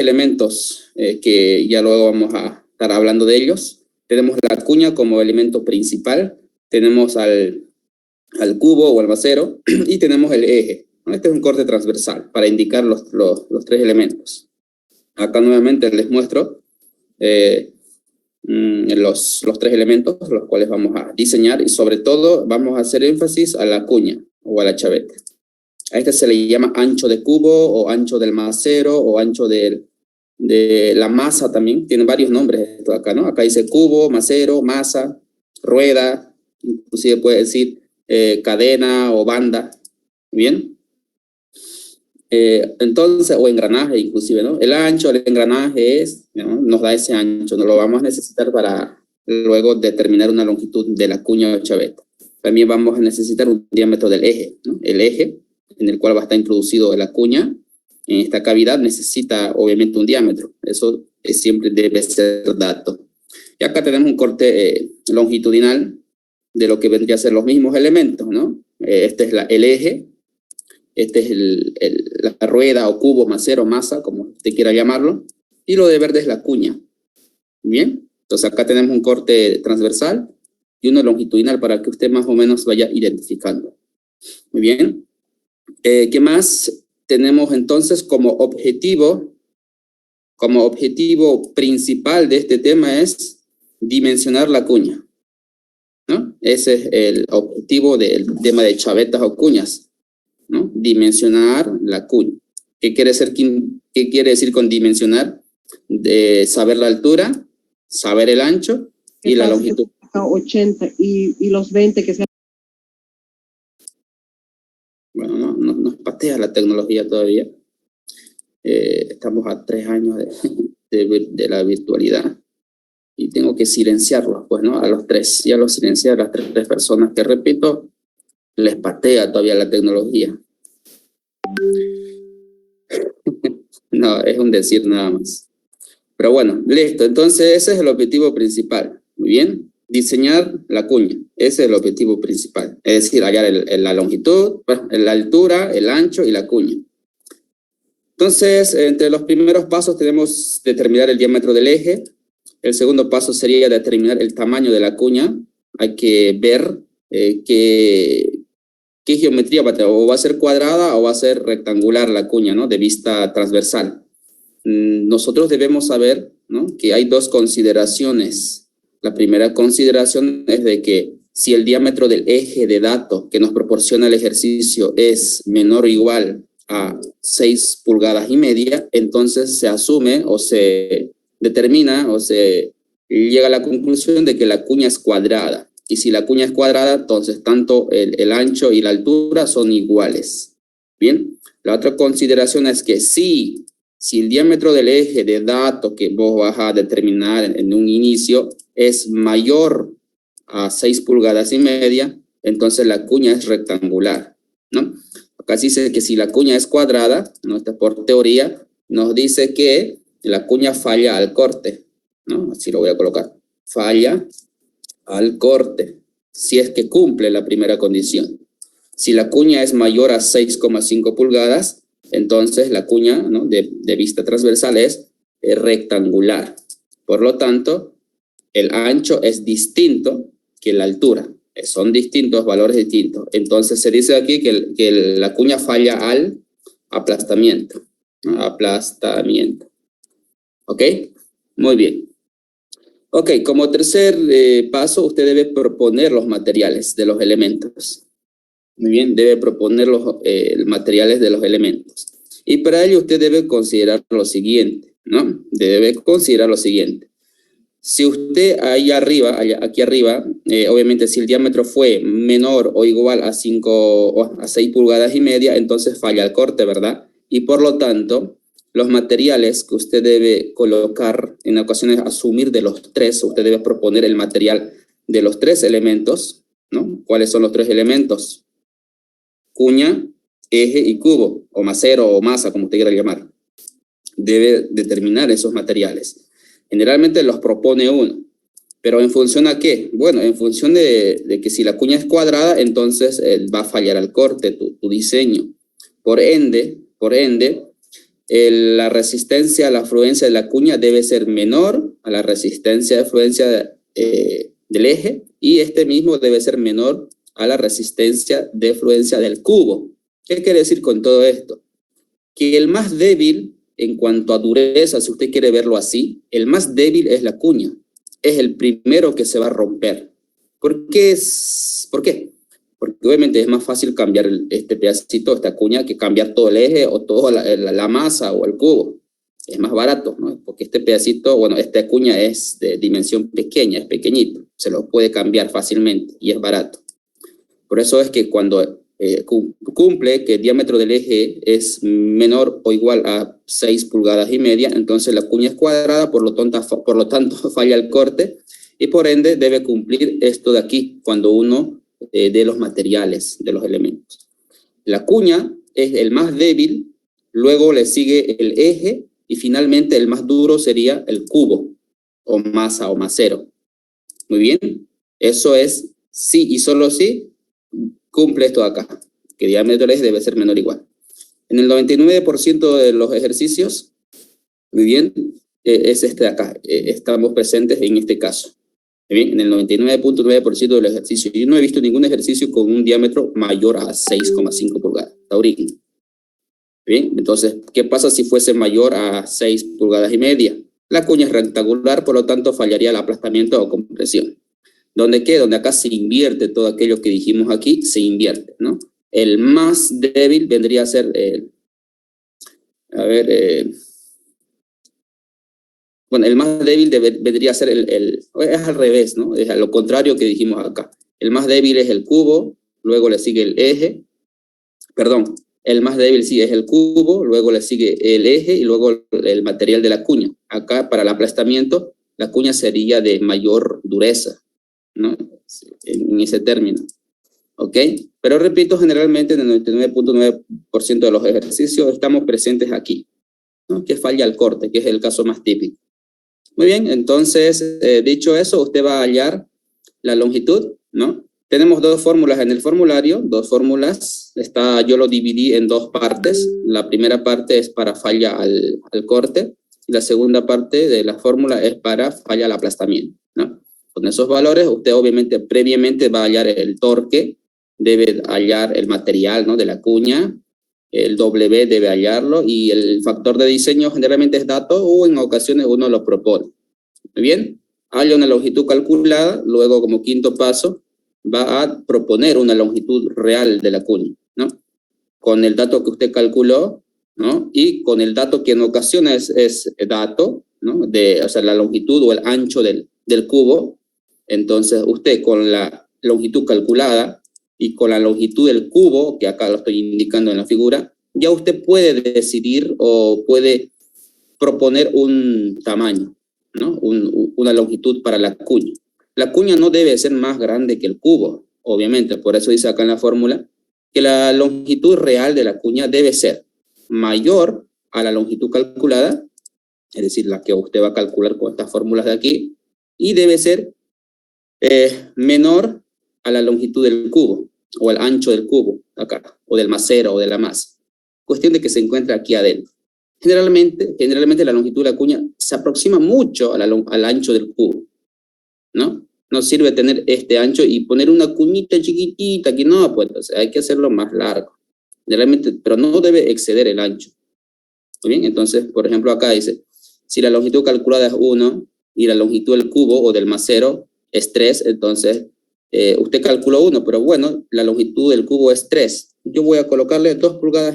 elementos que ya luego vamos a estar hablando de ellos. Tenemos la cuña como elemento principal, tenemos al cubo o al macero y tenemos el eje. Este es un corte transversal para indicar los tres elementos. Acá nuevamente les muestro los tres elementos, los cuales vamos a diseñar, y sobre todo vamos a hacer énfasis a la cuña o a la chaveta. A este se le llama ancho de cubo o ancho del macero o ancho de la masa también. Tiene varios nombres esto acá, ¿no? Acá dice cubo, macero, masa, rueda, inclusive puede decir cadena o banda. ¿Bien? Entonces, o engranaje inclusive, ¿no? El ancho del engranaje ¿no? Nos da ese ancho, no lo vamos a necesitar para luego determinar una longitud de la cuña o chaveta. También vamos a necesitar un diámetro del eje, ¿no? El eje en el cual va a estar introducido la cuña en esta cavidad necesita obviamente un diámetro. Eso siempre debe ser dato. Y acá tenemos un corte longitudinal de lo que vendría a ser los mismos elementos, ¿no? Este es el eje. Este es la rueda o cubo, macero, masa, como usted quiera llamarlo. Y lo de verde es la cuña. Bien. Entonces acá tenemos un corte transversal y uno longitudinal para que usted más o menos vaya identificando. Muy bien. ¿Qué más tenemos entonces como objetivo? Como objetivo principal de este tema es dimensionar la cuña, ¿no? Ese es el objetivo del tema de chavetas o cuñas, ¿no? Dimensionar la cuña. ¿Qué quiere decir con dimensionar? De saber la altura, saber el ancho y la longitud. 80 y los 20 que se... Bueno, no nos patea la tecnología todavía. Estamos a 3 años de la virtualidad y tengo que silenciarlos, pues, ¿no? A los 3. Ya los silencié a las 3 personas que, repito, les patea todavía la tecnología. No, es un decir nada más. Pero bueno, listo. Entonces ese es el objetivo principal. Muy bien. Diseñar la cuña. Ese es el objetivo principal. Es decir, hallar la longitud, la altura, el ancho y la cuña. Entonces, entre los primeros pasos tenemos determinar el diámetro del eje. El segundo paso sería determinar el tamaño de la cuña. Hay que ver qué geometría va a tener, o va a ser cuadrada o va a ser rectangular la cuña, ¿no? De vista transversal. Nosotros debemos saber, ¿no? Que hay 2 consideraciones. La primera consideración es de que si el diámetro del eje de datos que nos proporciona el ejercicio es menor o igual a 6,5 pulgadas, entonces se asume o se determina o se llega a la conclusión de que la cuña es cuadrada. Y si la cuña es cuadrada, entonces tanto el ancho y la altura son iguales. Bien, la otra consideración es que si el diámetro del eje de datos que vos vas a determinar en un inicio es mayor a 6,5 pulgadas, entonces la cuña es rectangular, ¿no? Acá dice que si la cuña es cuadrada, ¿no? Esta por teoría nos dice que la cuña falla al corte, ¿no? Así lo voy a colocar. Falla al corte, si es que cumple la primera condición. Si la cuña es mayor a 6,5 pulgadas, entonces la cuña, ¿no? de vista transversal es rectangular. Por lo tanto, el ancho es distinto que la altura. Son distintos, valores distintos. Entonces se dice aquí que la cuña falla al aplastamiento, ¿no? Aplastamiento. ¿Ok? Muy bien. Ok, como tercer paso, usted debe proponer los materiales de los elementos. Muy bien, debe proponer los materiales de los elementos. Y para ello usted debe considerar lo siguiente, ¿no? Debe considerar lo siguiente. Si usted ahí arriba, aquí arriba, obviamente si el diámetro fue menor o igual a 6,5 pulgadas, entonces falla el corte, ¿verdad? Y por lo tanto, los materiales que usted debe colocar, en ocasiones asumir de los 3, usted debe proponer el material de los 3 elementos, ¿no? ¿Cuáles son los 3 elementos? Cuña, eje y cubo, o macero o masa, como usted quiera llamar. Debe determinar esos materiales. Generalmente los propone uno. ¿Pero en función a qué? Bueno, en función de que si la cuña es cuadrada, entonces va a fallar al corte tu diseño. Por ende, la resistencia a la fluencia de la cuña debe ser menor a la resistencia de fluencia del eje, y este mismo debe ser menor a la resistencia de fluencia del cubo. ¿Qué quiere decir con todo esto? Que el más débil en cuanto a dureza, si usted quiere verlo así, el más débil es la cuña. Es el primero que se va a romper. ¿Por qué? Porque obviamente es más fácil cambiar este pedacito, esta cuña, que cambiar todo el eje o toda la masa o el cubo. Es más barato, ¿no? Porque este pedacito, bueno, esta cuña es de dimensión pequeña, es pequeñito. Se lo puede cambiar fácilmente y es barato. Por eso es que cuando cumple que el diámetro del eje es menor o igual a 6,5 pulgadas, entonces la cuña es cuadrada, por lo tanto falla el corte, y por ende debe cumplir esto de aquí cuando uno de los materiales, de los elementos. La cuña es el más débil, luego le sigue el eje, y finalmente el más duro sería el cubo, o masa o macero. Muy bien, eso es sí y solo sí cumple esto de acá, que el diámetro del eje debe ser menor o igual. En el 99% de los ejercicios, muy bien, es este de acá, estamos presentes en este caso. Muy bien, en el 99.9% de los ejercicios. Yo no he visto ningún ejercicio con un diámetro mayor a 6,5 pulgadas, taurino. Bien, entonces, ¿qué pasa si fuese mayor a 6,5 pulgadas? La cuña es rectangular, por lo tanto fallaría el aplastamiento o compresión. ¿Dónde qué? Donde acá se invierte todo aquello que dijimos aquí, se invierte, ¿no? El más débil vendría a ser, bueno, el más débil vendría a ser es al revés, ¿no? Es a lo contrario que dijimos acá. El más débil es el cubo, luego le sigue el eje, perdón, el más débil sí es el cubo, luego le sigue el eje y luego el material de la cuña. Acá para el aplastamiento, la cuña sería de mayor dureza, ¿no? En ese término, ¿ok? Pero repito, generalmente en el 99.9% de los ejercicios estamos presentes aquí, ¿no? Que falla el corte, que es el caso más típico. Muy bien, entonces, dicho eso, usted va a hallar la longitud, ¿no? Tenemos dos fórmulas en el formulario, dos fórmulas. Yo lo dividí en dos partes. La primera parte es para falla al corte, y la segunda parte de la fórmula es para falla al aplastamiento, ¿no? Con esos valores, usted obviamente previamente va a hallar el torque, debe hallar el material, ¿no? De la cuña, el W debe hallarlo, y el factor de diseño generalmente es dato, o en ocasiones uno lo propone. Muy bien, halla una longitud calculada, luego como quinto paso va a proponer una longitud real de la cuña, ¿no? Con el dato que usted calculó, ¿no? Y con el dato que en ocasiones es dato, ¿no? O sea, la longitud o el ancho del cubo. Entonces usted con la longitud calculada y con la longitud del cubo, que acá lo estoy indicando en la figura, ya usted puede decidir o puede proponer un tamaño, ¿no? Una longitud para la cuña. La cuña no debe ser más grande que el cubo, obviamente, por eso dice acá en la fórmula que la longitud real de la cuña debe ser mayor a la longitud calculada, es decir, la que usted va a calcular con estas fórmulas de aquí, y debe ser menor a la longitud del cubo, o el ancho del cubo, acá, o del macero, o de la masa. Cuestión de que se encuentra aquí adentro. Generalmente la longitud de la cuña se aproxima mucho al ancho del cubo, ¿no? No sirve tener este ancho y poner una cuñita chiquitita, que no, pues entonces hay que hacerlo más largo. Generalmente, pero no debe exceder el ancho. Muy bien, entonces, por ejemplo, acá dice, si la longitud calculada es 1 y la longitud del cubo o del macero es 3, entonces usted calculó 1, pero bueno, la longitud del cubo es 3. Yo voy a colocarle 2,5 pulgadas.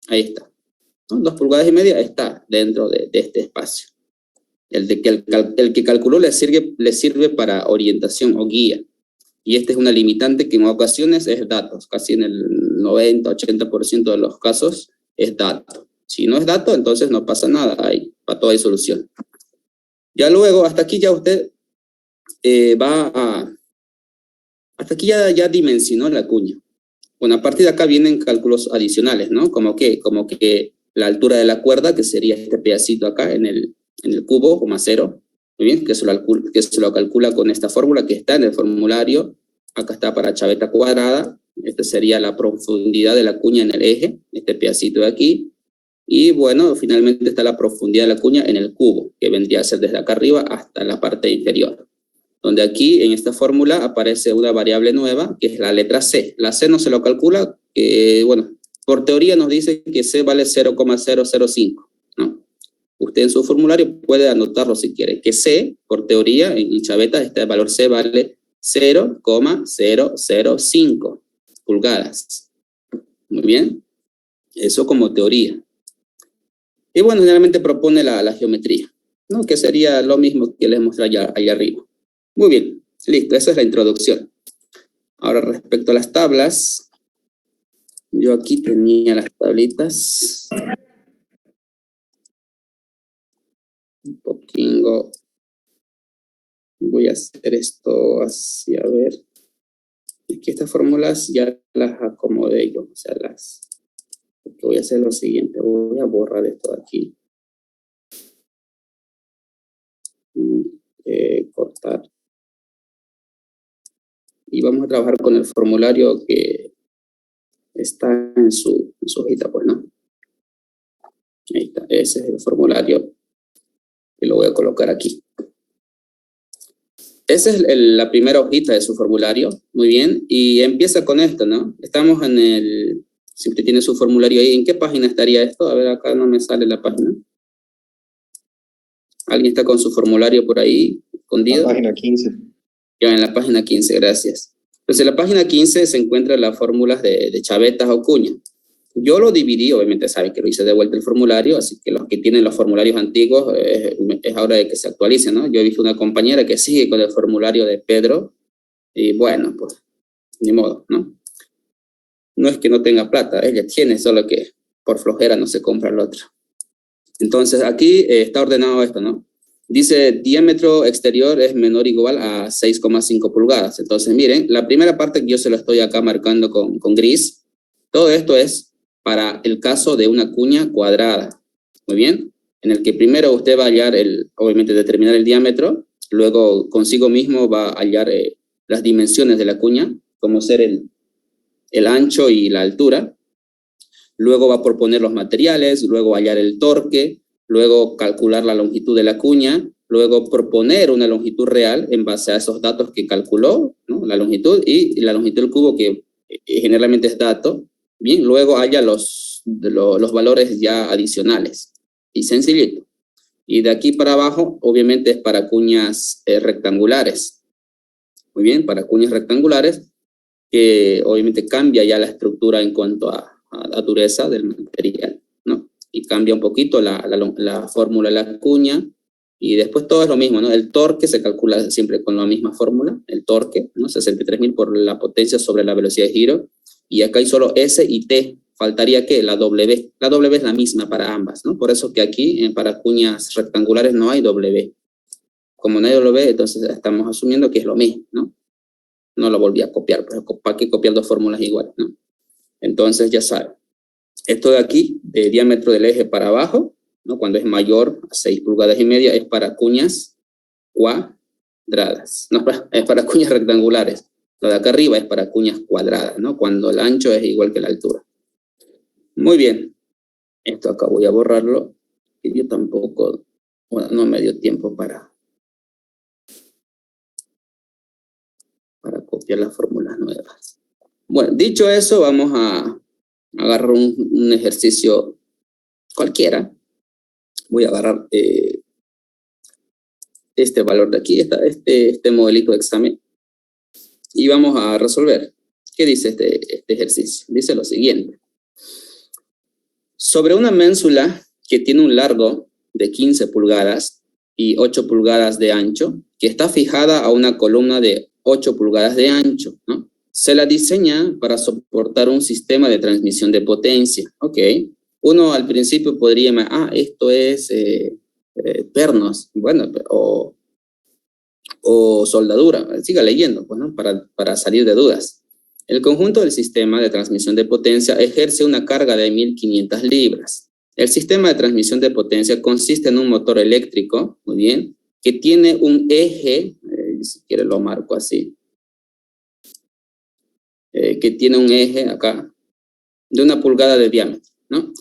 Ahí está, ¿no? 2,5 pulgadas está dentro de este espacio. El que calculó le sirve para orientación o guía. Y esta es una limitante que en ocasiones es datos, casi en el 90-80% de los casos es dato. Si no es dato, entonces no pasa nada, para todo hay solución. Ya luego, hasta aquí ya usted hasta aquí ya dimensionó la cuña. Bueno, a partir de acá vienen cálculos adicionales, ¿no? Como que la altura de la cuerda, que sería este pedacito acá en el cubo o macero, muy bien, que se lo calcula con esta fórmula que está en el formulario. Acá está para chaveta cuadrada. Esta sería la profundidad de la cuña en el eje, este pedacito de aquí. Y bueno, finalmente está la profundidad de la cuña en el cubo, que vendría a ser desde acá arriba hasta la parte inferior. Donde aquí, en esta fórmula, aparece una variable nueva, que es la letra C. La C no se lo calcula, bueno, por teoría nos dice que C vale 0,005, ¿no? Usted en su formulario puede anotarlo si quiere, que C, por teoría, en chavetas, este valor C vale 0,005 pulgadas. Muy bien, eso como teoría. Y bueno, generalmente propone la geometría, ¿no? Que sería lo mismo que les mostré allá arriba. Muy bien, listo, esa es la introducción. Ahora respecto a las tablas, yo aquí tenía las tablitas. Un poquito. Voy a hacer esto así, a ver. Es que estas fórmulas ya las acomodé yo, o sea, voy a hacer lo siguiente, voy a borrar esto de aquí. Cortar. Y vamos a trabajar con el formulario que está en su hojita, pues, ¿no? Ahí está, ese es el formulario que lo voy a colocar aquí. Esa es la primera hojita de su formulario, muy bien, y empieza con esto, ¿no? Estamos en el, si usted tiene su formulario ahí, ¿en qué página estaría esto? A ver, acá no me sale la página. ¿Alguien está con su formulario por ahí escondido? La página 15. Ya, en la página 15, gracias. Entonces, en la página 15 se encuentran las fórmulas de chavetas o cuña. Yo lo dividí, obviamente saben que lo hice de vuelta el formulario, así que los que tienen los formularios antiguos es hora de que se actualicen, ¿no? Yo he visto una compañera que sigue con el formulario de Pedro y bueno, pues ni modo, ¿no? No es que no tenga plata, ella tiene, solo que por flojera no se compra el otro. Entonces aquí está ordenado esto, ¿no? Dice diámetro exterior es menor o igual a 6,5 pulgadas. Entonces miren, la primera parte que yo se lo estoy acá marcando con gris, todo esto es para el caso de una cuña cuadrada. Muy bien, en el que primero usted va a hallar, obviamente determinar el diámetro, luego consigo mismo va a hallar las dimensiones de la cuña, como ser el ancho y la altura. Luego va a proponer los materiales, luego hallar el torque, luego calcular la longitud de la cuña, luego proponer una longitud real en base a esos datos que calculó, ¿no? La longitud y la longitud del cubo que generalmente es dato. Bien, luego halla los valores ya adicionales. Y sencillito. Y de aquí para abajo, obviamente es para cuñas rectangulares. Muy bien, para cuñas rectangulares, que obviamente cambia ya la estructura en cuanto a la dureza del material, ¿no? Y cambia un poquito la fórmula de la cuña, y después todo es lo mismo, ¿no? El torque se calcula siempre con la misma fórmula, el torque, ¿no? 63.000 por la potencia sobre la velocidad de giro, y acá hay solo S y T, faltaría ¿qué? La W. La W es la misma para ambas, ¿no? Por eso que aquí, para cuñas rectangulares no hay W. Como no hay W, entonces estamos asumiendo que es lo mismo, ¿no? No lo volví a copiar, pero ¿para qué copiar dos fórmulas iguales, no? Entonces ya saben, esto de aquí, de diámetro del eje para abajo, ¿no? Cuando es mayor a 6,5 pulgadas, es para cuñas cuadradas, no, es para cuñas rectangulares. Lo de acá arriba es para cuñas cuadradas, ¿no? Cuando el ancho es igual que la altura. Muy bien, esto acá voy a borrarlo, y yo tampoco, bueno, no me dio tiempo para copiar las fórmulas nuevas. Bueno, dicho eso, vamos a agarrar un ejercicio cualquiera. Voy a agarrar este valor de aquí, este modelito de examen, y vamos a resolver. ¿Qué dice este ejercicio? Dice lo siguiente. Sobre una ménsula que tiene un largo de 15 pulgadas y 8 pulgadas de ancho, que está fijada a una columna de 8 pulgadas de ancho, ¿no? Se la diseña para soportar un sistema de transmisión de potencia. Ok. Uno al principio podría llamar, esto es pernos, bueno, o soldadura. Siga leyendo, pues, ¿no? Para salir de dudas. El conjunto del sistema de transmisión de potencia ejerce una carga de 1.500 libras. El sistema de transmisión de potencia consiste en un motor eléctrico, muy bien, que tiene un eje, si quiere lo marco así, que tiene un eje acá de 1 pulgada de diámetro, ¿no?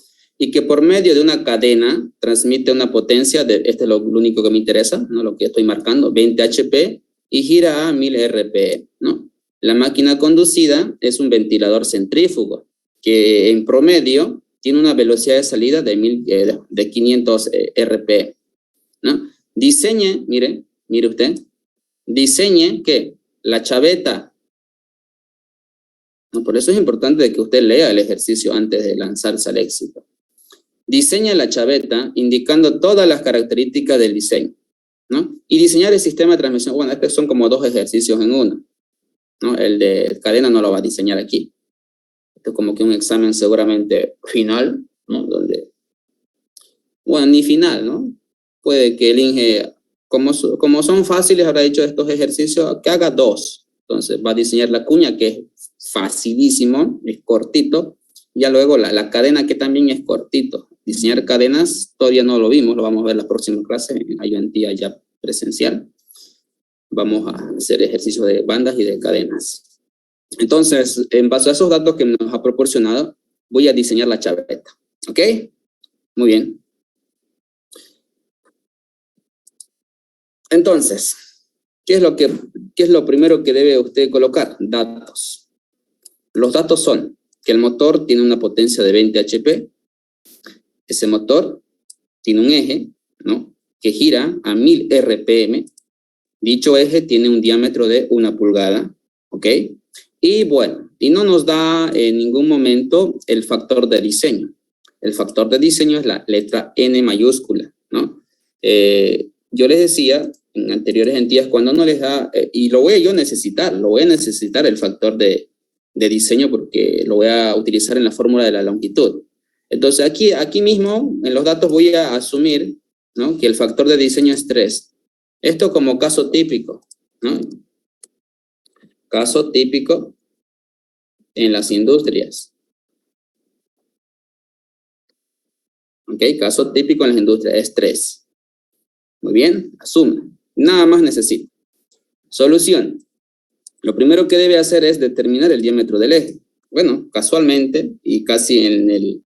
y que por medio de una cadena transmite una potencia, este es lo único que me interesa, ¿no? Lo que estoy marcando, 20 HP, y gira a 1000 RPM, ¿no? La máquina conducida es un ventilador centrífugo, que en promedio tiene una velocidad de salida de 500 RPM, ¿no? Diseñe, mire usted, diseñe que la chaveta, ¿no? Por eso es importante que usted lea el ejercicio antes de lanzarse al éxito. Diseña la chaveta indicando todas las características del diseño, ¿no? Y diseñar el sistema de transmisión. Bueno, estos son como dos ejercicios en uno, ¿no? El de cadena no lo va a diseñar aquí. Esto es como que un examen seguramente final, ¿no? Bueno, ni final, ¿no? Puede que el Inge, como son fáciles, habrá hecho estos ejercicios, que haga dos. Entonces va a diseñar la cuña, que es facilísimo, es cortito. Ya luego la cadena, que también es cortito. Diseñar cadenas todavía no lo vimos, lo vamos a ver en la próxima clase, en ayudantía ya presencial. Vamos a hacer ejercicios de bandas y de cadenas. Entonces, en base a esos datos que nos ha proporcionado, voy a diseñar la chaveta. ¿Ok? Muy bien. Entonces, ¿qué es lo primero que debe usted colocar? Datos. Los datos son que el motor tiene una potencia de 20 HP. Ese motor tiene un eje, ¿no?, que gira a 1000 RPM. Dicho eje tiene un diámetro de 1 pulgada, ¿ok? Y bueno, y no nos da en ningún momento el factor de diseño. El factor de diseño es la letra N mayúscula, ¿no? Yo les decía en anteriores días, cuando no les da, y lo voy a necesitar el factor de diseño, porque lo voy a utilizar en la fórmula de la longitud. Entonces aquí mismo en los datos voy a asumir, ¿no?, que el factor de diseño es 3. Esto como caso típico, ¿no? Caso típico en las industrias. ¿Ok? Caso típico en las industrias es 3. Muy bien, asuma. Nada más necesito. Solución. Lo primero que debe hacer es determinar el diámetro del eje. Bueno, casualmente, y casi en el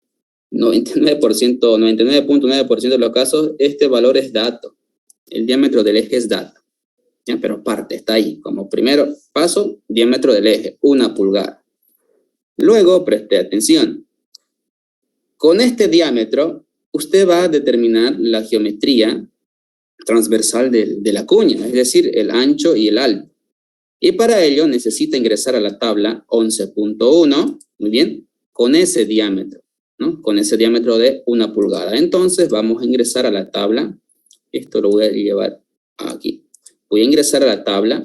99.9% de los casos, este valor es dato. El diámetro del eje es dato. ¿Ya? Pero parte, está ahí. Como primero paso, diámetro del eje, 1 pulgada. Luego, preste atención. Con este diámetro, usted va a determinar la geometría transversal de la cuña, es decir, el ancho y el alto. Y para ello necesita ingresar a la tabla 11.1, muy bien, con ese diámetro, ¿no? Con ese diámetro de 1 pulgada. Entonces vamos a ingresar a la tabla, esto lo voy a llevar aquí. Voy a ingresar a la tabla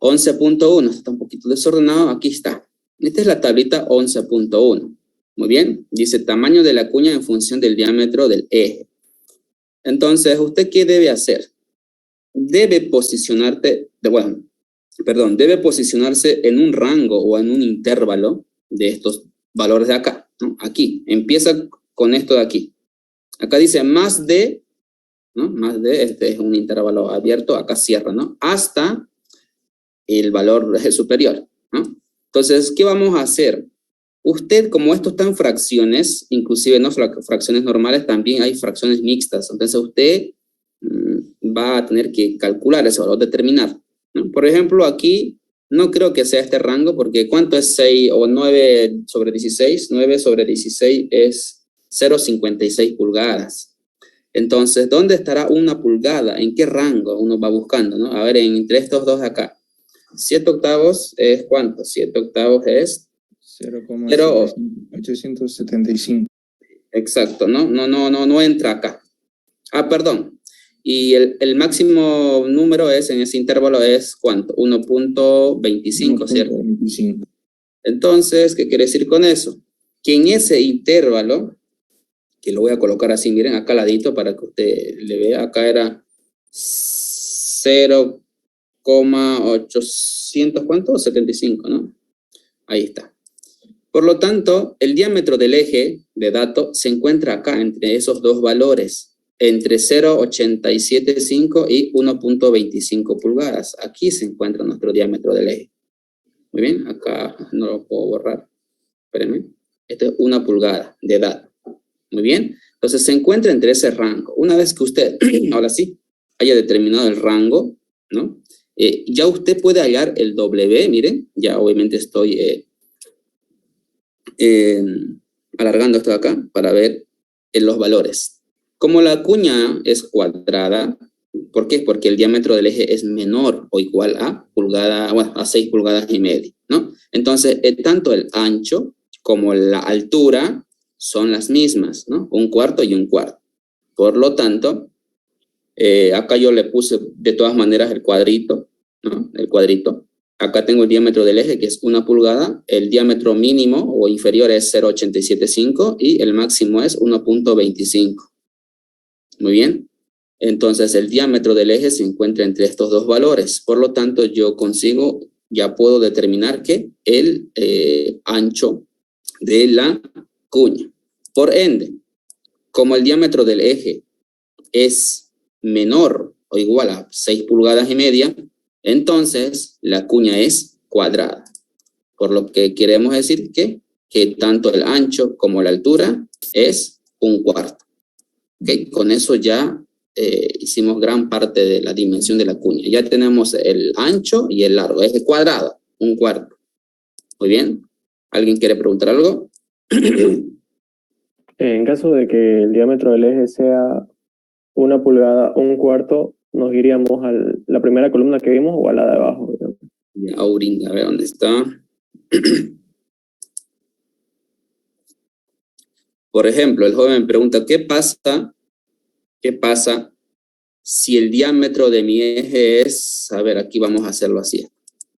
11.1, está un poquito desordenado, aquí está. Esta es la tablita 11.1. Muy bien, dice tamaño de la cuña en función del diámetro del eje. Entonces, ¿usted qué debe hacer? Debe posicionarse en un rango o en un intervalo de estos valores de acá, ¿no? Aquí, empieza con esto de aquí. Acá dice más de, ¿no? Más de, este es un intervalo abierto, acá cierra, ¿no? Hasta el valor superior, ¿no? Entonces, ¿qué vamos a hacer? Usted, como esto está en fracciones, inclusive no fracciones normales, también hay fracciones mixtas. Entonces, usted va a tener que calcular ese valor, determinar, ¿no? Por ejemplo, aquí no creo que sea este rango, porque ¿cuánto es 6 o 9 sobre 16? 9 sobre 16 es 0,56 pulgadas. Entonces, ¿dónde estará 1 pulgada? ¿En qué rango uno va buscando, ¿no? A ver, entre estos dos de acá. 7 octavos es ¿cuánto? 7 octavos es 0,875. Exacto, no entra acá. Ah, perdón. Y el máximo número es, en ese intervalo es ¿cuánto? 1.25, ¿cierto? 1.25. Entonces, ¿qué quiere decir con eso? Que en ese intervalo, que lo voy a colocar así, miren, acá al ladito para que usted le vea, acá era 0,800, ¿cuánto? 75, ¿no? Ahí está. Por lo tanto, el diámetro del eje de dato se encuentra acá, entre esos dos valores, entre 0,875 y 1.25 pulgadas. Aquí se encuentra nuestro diámetro del eje. Muy bien, acá no lo puedo borrar. Espérenme. Esto es 1 pulgada de dato. Muy bien. Entonces se encuentra entre ese rango. Una vez que usted, ahora sí, haya determinado el rango, ¿no? Ya usted puede hallar el W, miren, ya obviamente estoy alargando esto de acá para ver los valores. Como la cuña es cuadrada, ¿por qué? Porque el diámetro del eje es menor o igual a pulgada, bueno, a 6 pulgadas y media, ¿no? Entonces, tanto el ancho como la altura son las mismas, ¿no? 1/4 y 1/4. Por lo tanto, acá yo le puse de todas maneras el cuadrito, ¿no? El cuadrito. Acá tengo el diámetro del eje, que es 1 pulgada. El diámetro mínimo o inferior es 0,875 y el máximo es 1,25. Muy bien. Entonces, el diámetro del eje se encuentra entre estos dos valores. Por lo tanto, yo consigo, ya puedo determinar que el ancho de la cuña. Por ende, como el diámetro del eje es menor o igual a 6 pulgadas y media, entonces la cuña es cuadrada. Por lo que queremos decir que tanto el ancho como la altura es 1/4. ¿Okay? Con eso ya hicimos gran parte de la dimensión de la cuña. Ya tenemos el ancho y el largo. Es cuadrado, 1/4. Muy bien. ¿Alguien quiere preguntar algo? En caso de que el diámetro del eje sea 1 pulgada, 1/4, nos iríamos a la primera columna que vimos o a la de abajo. Aurín, a ver dónde está. Por ejemplo, el joven me pregunta, ¿qué pasa si el diámetro de mi eje es, a ver, aquí vamos a hacerlo así.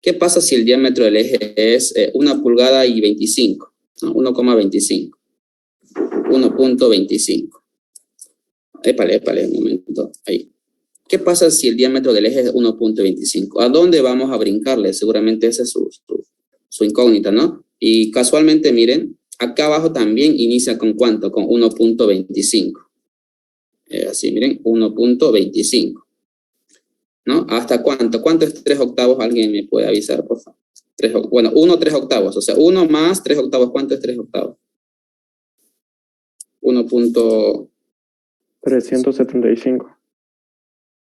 ¿Qué pasa si el diámetro del eje es 1 pulgada y 25? ¿No? 1,25. 1,25. Épale, un momento. Ahí. ¿Qué pasa si el diámetro del eje es 1,25? ¿A dónde vamos a brincarle? Seguramente esa es su incógnita, ¿no? Y casualmente, miren, acá abajo también inicia con ¿cuánto? Con 1,25. Así, miren, 1,25. ¿No? ¿Hasta cuánto? ¿Cuánto es 3 octavos? ¿Alguien me puede avisar, por favor? 3 octavos. O sea, 1 más 3 octavos. ¿Cuánto es 3 octavos? 375.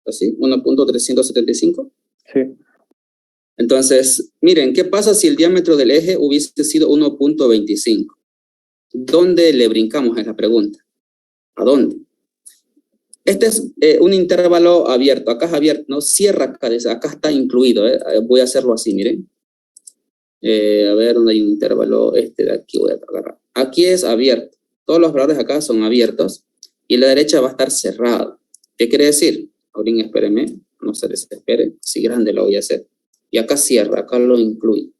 ¿Así? 1,375. Sí. Entonces, miren, ¿qué pasa si el diámetro del eje hubiese sido 1,25? ¿Dónde le brincamos? Es la pregunta. ¿A dónde? Este es un intervalo abierto. Acá es abierto, ¿no? Cierra acá, acá está incluido. Voy a hacerlo así, miren. A ver, ¿dónde hay un intervalo? Este de aquí voy a agarrar. Aquí es abierto. Todos los valores acá son abiertos. Y la derecha va a estar cerrado. ¿Qué quiere decir? Ahorita espéreme. No se desespere. Si grande lo voy a hacer. Y acá cierra, acá lo incluye.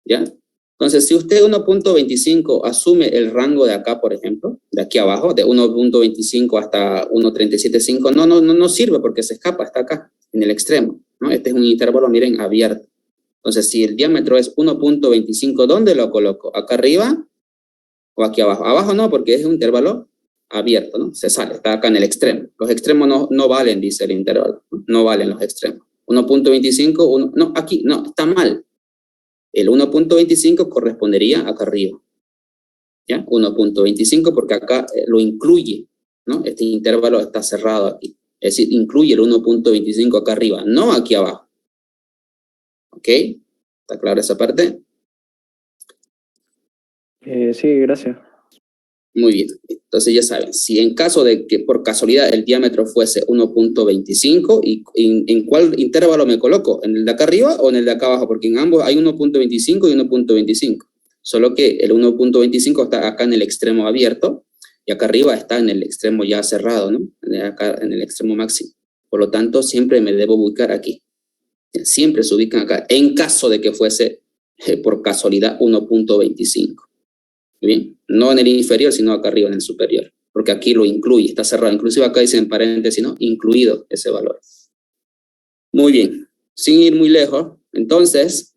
¿Ya? Entonces, si usted 1,25 asume el rango de acá, por ejemplo, de aquí abajo, de 1,25 hasta 1,375, no sirve porque se escapa, está acá, en el extremo, ¿no? Este es un intervalo, miren, abierto. Entonces, si el diámetro es 1,25, ¿dónde lo coloco? ¿Acá arriba o aquí abajo? Abajo no, porque es un intervalo abierto, ¿no? Se sale, está acá en el extremo. Los extremos no valen, dice el intervalo, no valen los extremos. 1,25, no, aquí, no, está mal. El 1,25 correspondería acá arriba. ¿Ya? 1,25 porque acá lo incluye, ¿no? Este intervalo está cerrado aquí. Es decir, incluye el 1,25 acá arriba, no aquí abajo. ¿Ok? ¿Está clara esa parte? Sí, gracias. Muy bien. Entonces ya saben, si en caso de que por casualidad el diámetro fuese 1,25, ¿y en cuál intervalo me coloco? ¿En el de acá arriba o en el de acá abajo? Porque en ambos hay 1,25 y 1,25. Solo que el 1,25 está acá en el extremo abierto y acá arriba está en el extremo ya cerrado, ¿no? Acá en el extremo máximo. Por lo tanto, siempre me debo ubicar aquí. Siempre se ubican acá, en caso de que fuese por casualidad 1,25. Bien, no en el inferior, sino acá arriba en el superior, porque aquí lo incluye, está cerrado, inclusive acá dice en paréntesis, ¿no? Incluido ese valor. Muy bien, sin ir muy lejos, entonces,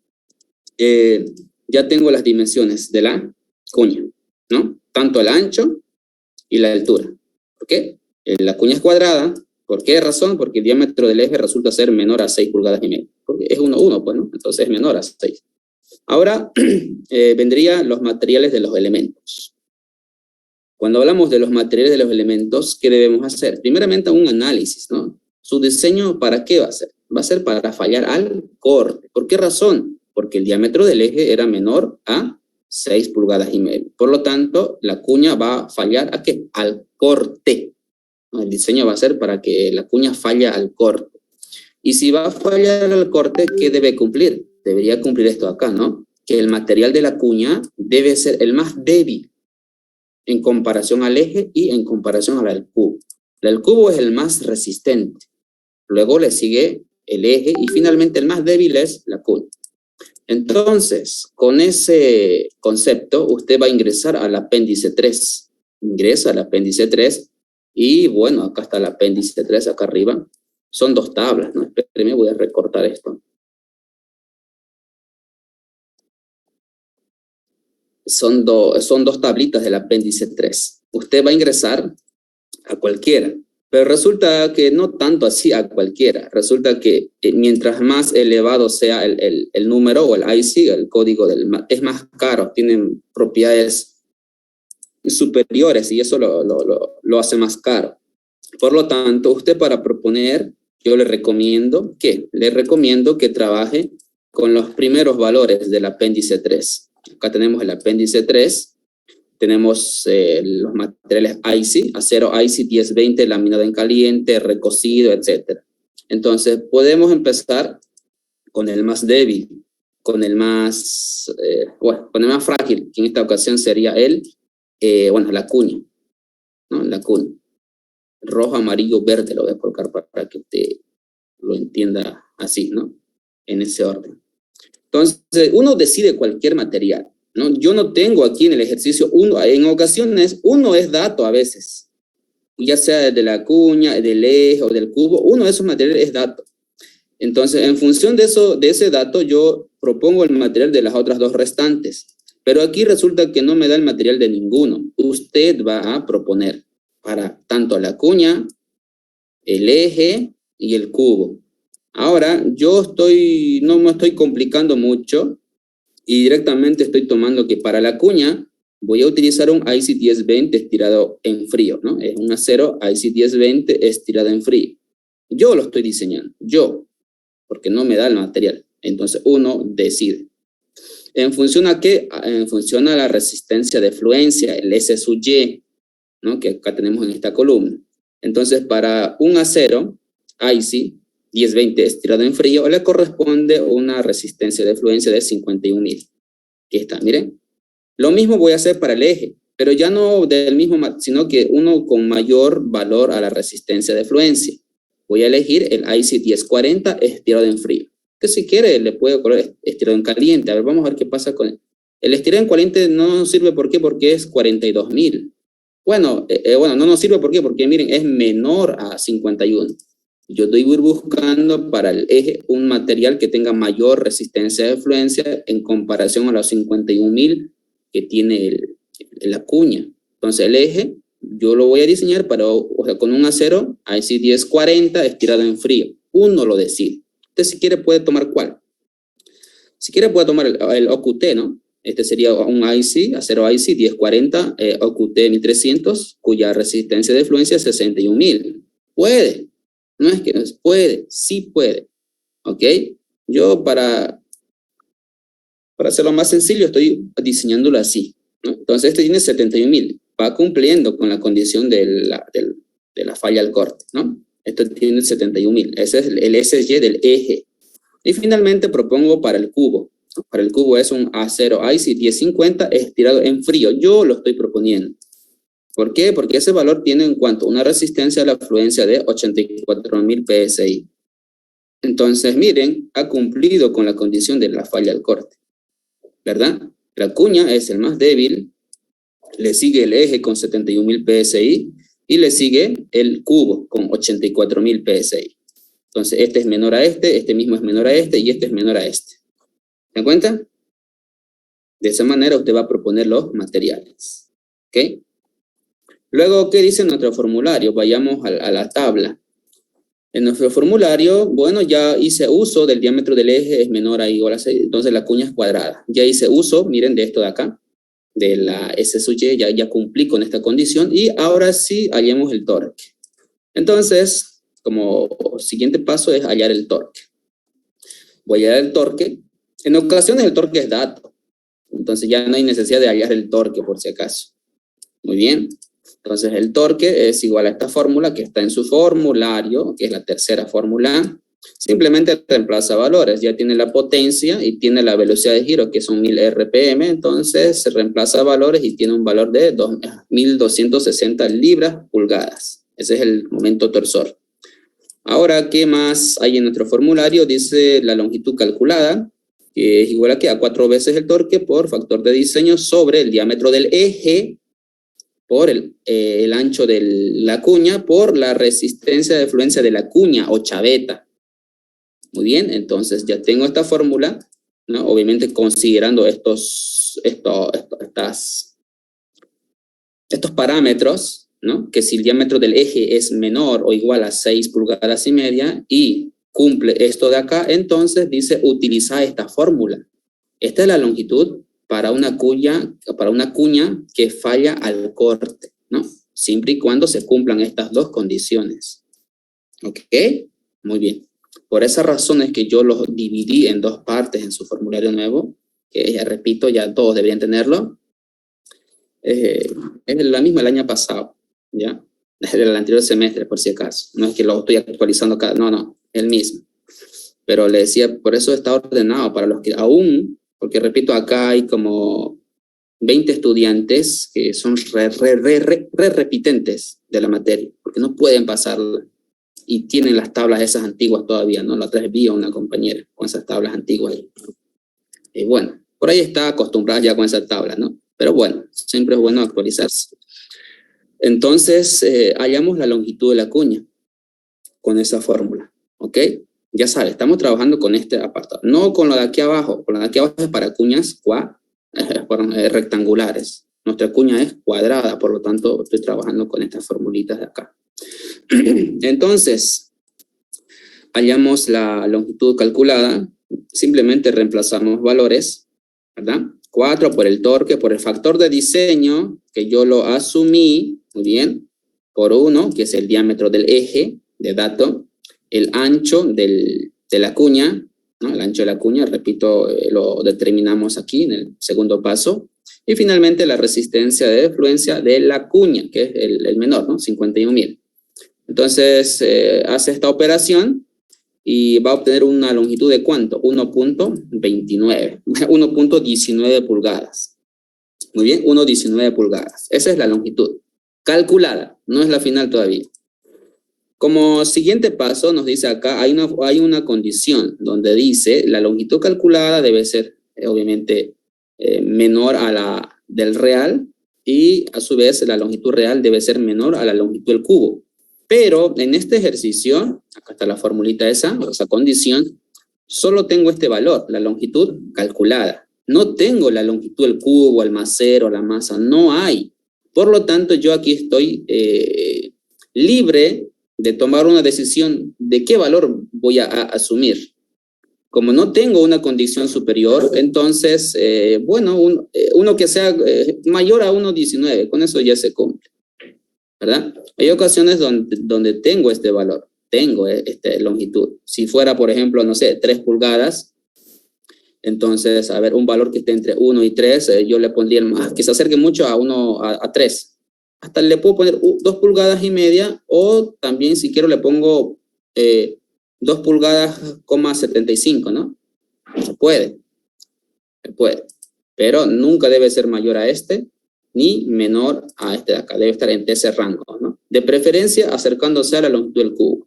ya tengo las dimensiones de la cuña, ¿no? Tanto el ancho y la altura. ¿Por qué? La cuña es cuadrada. ¿Por qué razón? Porque el diámetro del eje resulta ser menor a 6 pulgadas y media. Porque es 1, pues, ¿no? Entonces es menor a 6. Ahora vendrían los materiales de los elementos. Cuando hablamos de los materiales de los elementos, ¿qué debemos hacer? Primeramente un análisis, ¿no? Su diseño, ¿para qué va a ser? Va a ser para fallar al corte. ¿Por qué razón? Porque el diámetro del eje era menor a 6 pulgadas y medio. Por lo tanto, la cuña va a fallar ¿a qué? Al corte. El diseño va a ser para que la cuña falle al corte. Y si va a fallar al corte, ¿qué debe cumplir? Debería cumplir esto acá, ¿no? Que el material de la cuña debe ser el más débil en comparación al eje y en comparación al cubo. El cubo es el más resistente. Luego le sigue el eje y finalmente el más débil es la cuña. Entonces, con ese concepto, usted va a ingresar al apéndice 3. Ingresa al apéndice 3 y bueno, acá está el apéndice 3, acá arriba. Son 2 tablas, ¿no? Espérenme, voy a recortar esto. Son dos tablitas del apéndice 3. Usted va a ingresar a cualquiera, pero resulta que no tanto así a cualquiera. Resulta que mientras más elevado sea el número o el IC, el código es más caro, tienen propiedades superiores y eso lo hace más caro. Por lo tanto, usted para proponer, yo le recomiendo que trabaje con los primeros valores del apéndice 3. Acá tenemos el apéndice 3, tenemos los materiales IC, acero IC 1020, laminado en caliente, recocido, etc. Entonces, podemos empezar con el más débil, con el más frágil, que en esta ocasión sería la cuña, ¿no? La cuña. Rojo, amarillo, verde, lo voy a colocar para que usted lo entienda así, ¿no? En ese orden. Entonces, uno decide cualquier material, ¿no? Yo no tengo aquí en el ejercicio en ocasiones, uno es dato a veces, ya sea de la cuña, del eje o del cubo, uno de esos materiales es dato. Entonces, en función de ese dato, yo propongo el material de las otras 2 restantes, pero aquí resulta que no me da el material de ninguno. Usted va a proponer para tanto la cuña, el eje y el cubo. Ahora, no me estoy complicando mucho y directamente estoy tomando que para la cuña voy a utilizar un IC 1020 estirado en frío, ¿no? Es un acero IC 1020 estirado en frío. Yo lo estoy diseñando, porque no me da el material. Entonces, uno decide. ¿En función a qué? En función a la resistencia de fluencia, el S sub Y, ¿no? Que acá tenemos en esta columna. Entonces, para un acero IC 1020 estirado en frío, le corresponde una resistencia de fluencia de 51.000. Aquí está, miren. Lo mismo voy a hacer para el eje, pero ya no del mismo, sino que uno con mayor valor a la resistencia de fluencia. Voy a elegir el IC 1040 estirado en frío. Que si quiere, le puedo colocar estirado en caliente. A ver, vamos a ver qué pasa con él. El estirado en caliente no nos sirve, ¿por qué? Porque es 42.000. Bueno, no nos sirve, ¿por qué? Porque miren, es menor a 51. Yo estoy buscando para el eje un material que tenga mayor resistencia de fluencia en comparación a los 51.000 que tiene la cuña. Entonces el eje yo lo voy a diseñar con un acero IC 1040 estirado en frío. Uno lo decide. Usted si quiere puede tomar ¿cuál? Si quiere puede tomar el OQT, ¿no? Este sería un IC, acero IC 1040 OQT 1300, cuya resistencia de fluencia es 61.000. Puede. No es que no puede, sí puede. ¿Ok? Yo para hacerlo más sencillo estoy diseñándolo así, ¿no? Entonces este tiene 71.000. Va cumpliendo con la condición de la falla al corte, ¿no? Esto tiene 71.000. Ese es el SY del eje. Y finalmente propongo para el cubo. Para el cubo es un acero IC 1050 estirado en frío. Yo lo estoy proponiendo. ¿Por qué? Porque ese valor tiene en cuanto una resistencia a la fluencia de 84.000 PSI. Entonces, miren, ha cumplido con la condición de la falla al corte, ¿verdad? La cuña es el más débil, le sigue el eje con 71.000 PSI y le sigue el cubo con 84.000 PSI. Entonces, este es menor a este mismo es menor a este y este es menor a este. ¿Se dan cuenta? De esa manera usted va a proponer los materiales. ¿Ok? Luego, ¿qué dice nuestro formulario? Vayamos a la tabla. En nuestro formulario, bueno, ya hice uso del diámetro del eje es menor a o igual a 6, entonces la cuña es cuadrada. Ya hice uso, miren, de esto de acá. de la S sub Y, ya cumplí con esta condición, y ahora sí hallemos el torque. Entonces, como siguiente paso es hallar el torque. Voy a hallar el torque. En ocasiones el torque es dato, entonces ya no hay necesidad de hallar el torque por si acaso. Muy bien, entonces el torque es igual a esta fórmula que está en su formulario, que es la tercera fórmula. Simplemente reemplaza valores, ya tiene la potencia y tiene la velocidad de giro, que son 1000 RPM, entonces se reemplaza valores y tiene un valor de 1260 libras pulgadas. Ese es el momento torsor. Ahora, ¿qué más hay en nuestro formulario? Dice la longitud calculada, que es igual a 4 veces el torque por factor de diseño sobre el diámetro del eje, por el ancho de la cuña, por la resistencia de fluencia de la cuña o chaveta. Muy bien, entonces ya tengo esta fórmula, ¿no? Obviamente considerando estos parámetros, ¿no? Que si el diámetro del eje es menor o igual a 6 pulgadas y media y cumple esto de acá, entonces dice utiliza esta fórmula. Esta es la longitud para una cuña que falla al corte, ¿no? Siempre y cuando se cumplan estas dos condiciones. ¿Ok? Muy bien. Por esa razón es que yo los dividí en dos partes en su formulario nuevo, que ya repito, ya todos deberían tenerlo. Es la misma el año pasado, ¿ya? Del anterior semestre, por si acaso. No es que lo estoy actualizando no, el mismo. Pero le decía, por eso está ordenado para los que aún, porque repito, acá hay como 20 estudiantes que son repitentes de la materia, porque no pueden pasarla. Y tienen las tablas esas antiguas todavía, ¿no? La otra vez vi a una compañera con esas tablas antiguas. Y bueno, por ahí está acostumbrada ya con esas tablas, ¿no? Pero bueno, siempre es bueno actualizarse. Entonces, hallamos la longitud de la cuña con esa fórmula, ¿ok? Ya sabes, estamos trabajando con este apartado. No con lo de aquí abajo. Con lo de aquí abajo es para cuñas rectangulares. Nuestra cuña es cuadrada, por lo tanto, estoy trabajando con estas formulitas de acá. Entonces, hallamos la longitud calculada, simplemente reemplazamos valores, ¿verdad? 4 por el torque, por el factor de diseño, que yo lo asumí, muy bien, por 1, que es el diámetro del eje de dato, el ancho de la cuña, ¿no? El ancho de la cuña, repito, lo determinamos aquí en el segundo paso, y finalmente la resistencia de fluencia de la cuña, que es el menor, ¿no? 51.000. Entonces, hace esta operación y va a obtener una longitud de ¿cuánto? 1.29, 1.19 pulgadas. Muy bien, 1.19 pulgadas. Esa es la longitud calculada, no es la final todavía. Como siguiente paso nos dice acá, hay una condición donde dice la longitud calculada debe ser obviamente menor a la del real y a su vez la longitud real debe ser menor a la longitud del cubo. Pero en este ejercicio, acá está la formulita esa condición, solo tengo este valor, la longitud calculada. No tengo la longitud del cubo, el macero, la masa, no hay. Por lo tanto, yo aquí estoy libre de tomar una decisión de qué valor voy a asumir. Como no tengo una condición superior, entonces, bueno, uno que sea mayor a 1.19, con eso ya se cumple, ¿verdad? Hay ocasiones donde tengo este valor, tengo esta longitud. Si fuera, por ejemplo, no sé, 3 pulgadas, entonces, a ver, un valor que esté entre 1 y 3, yo le pondría que se acerque mucho a 3. Hasta le puedo poner 2 pulgadas y media, o también si quiero le pongo 2 pulgadas, 75, ¿no? Se puede. Pero nunca debe ser mayor a este, ni menor a este de acá. Debe estar en ese rango, ¿no? De preferencia, acercándose a la longitud del cubo.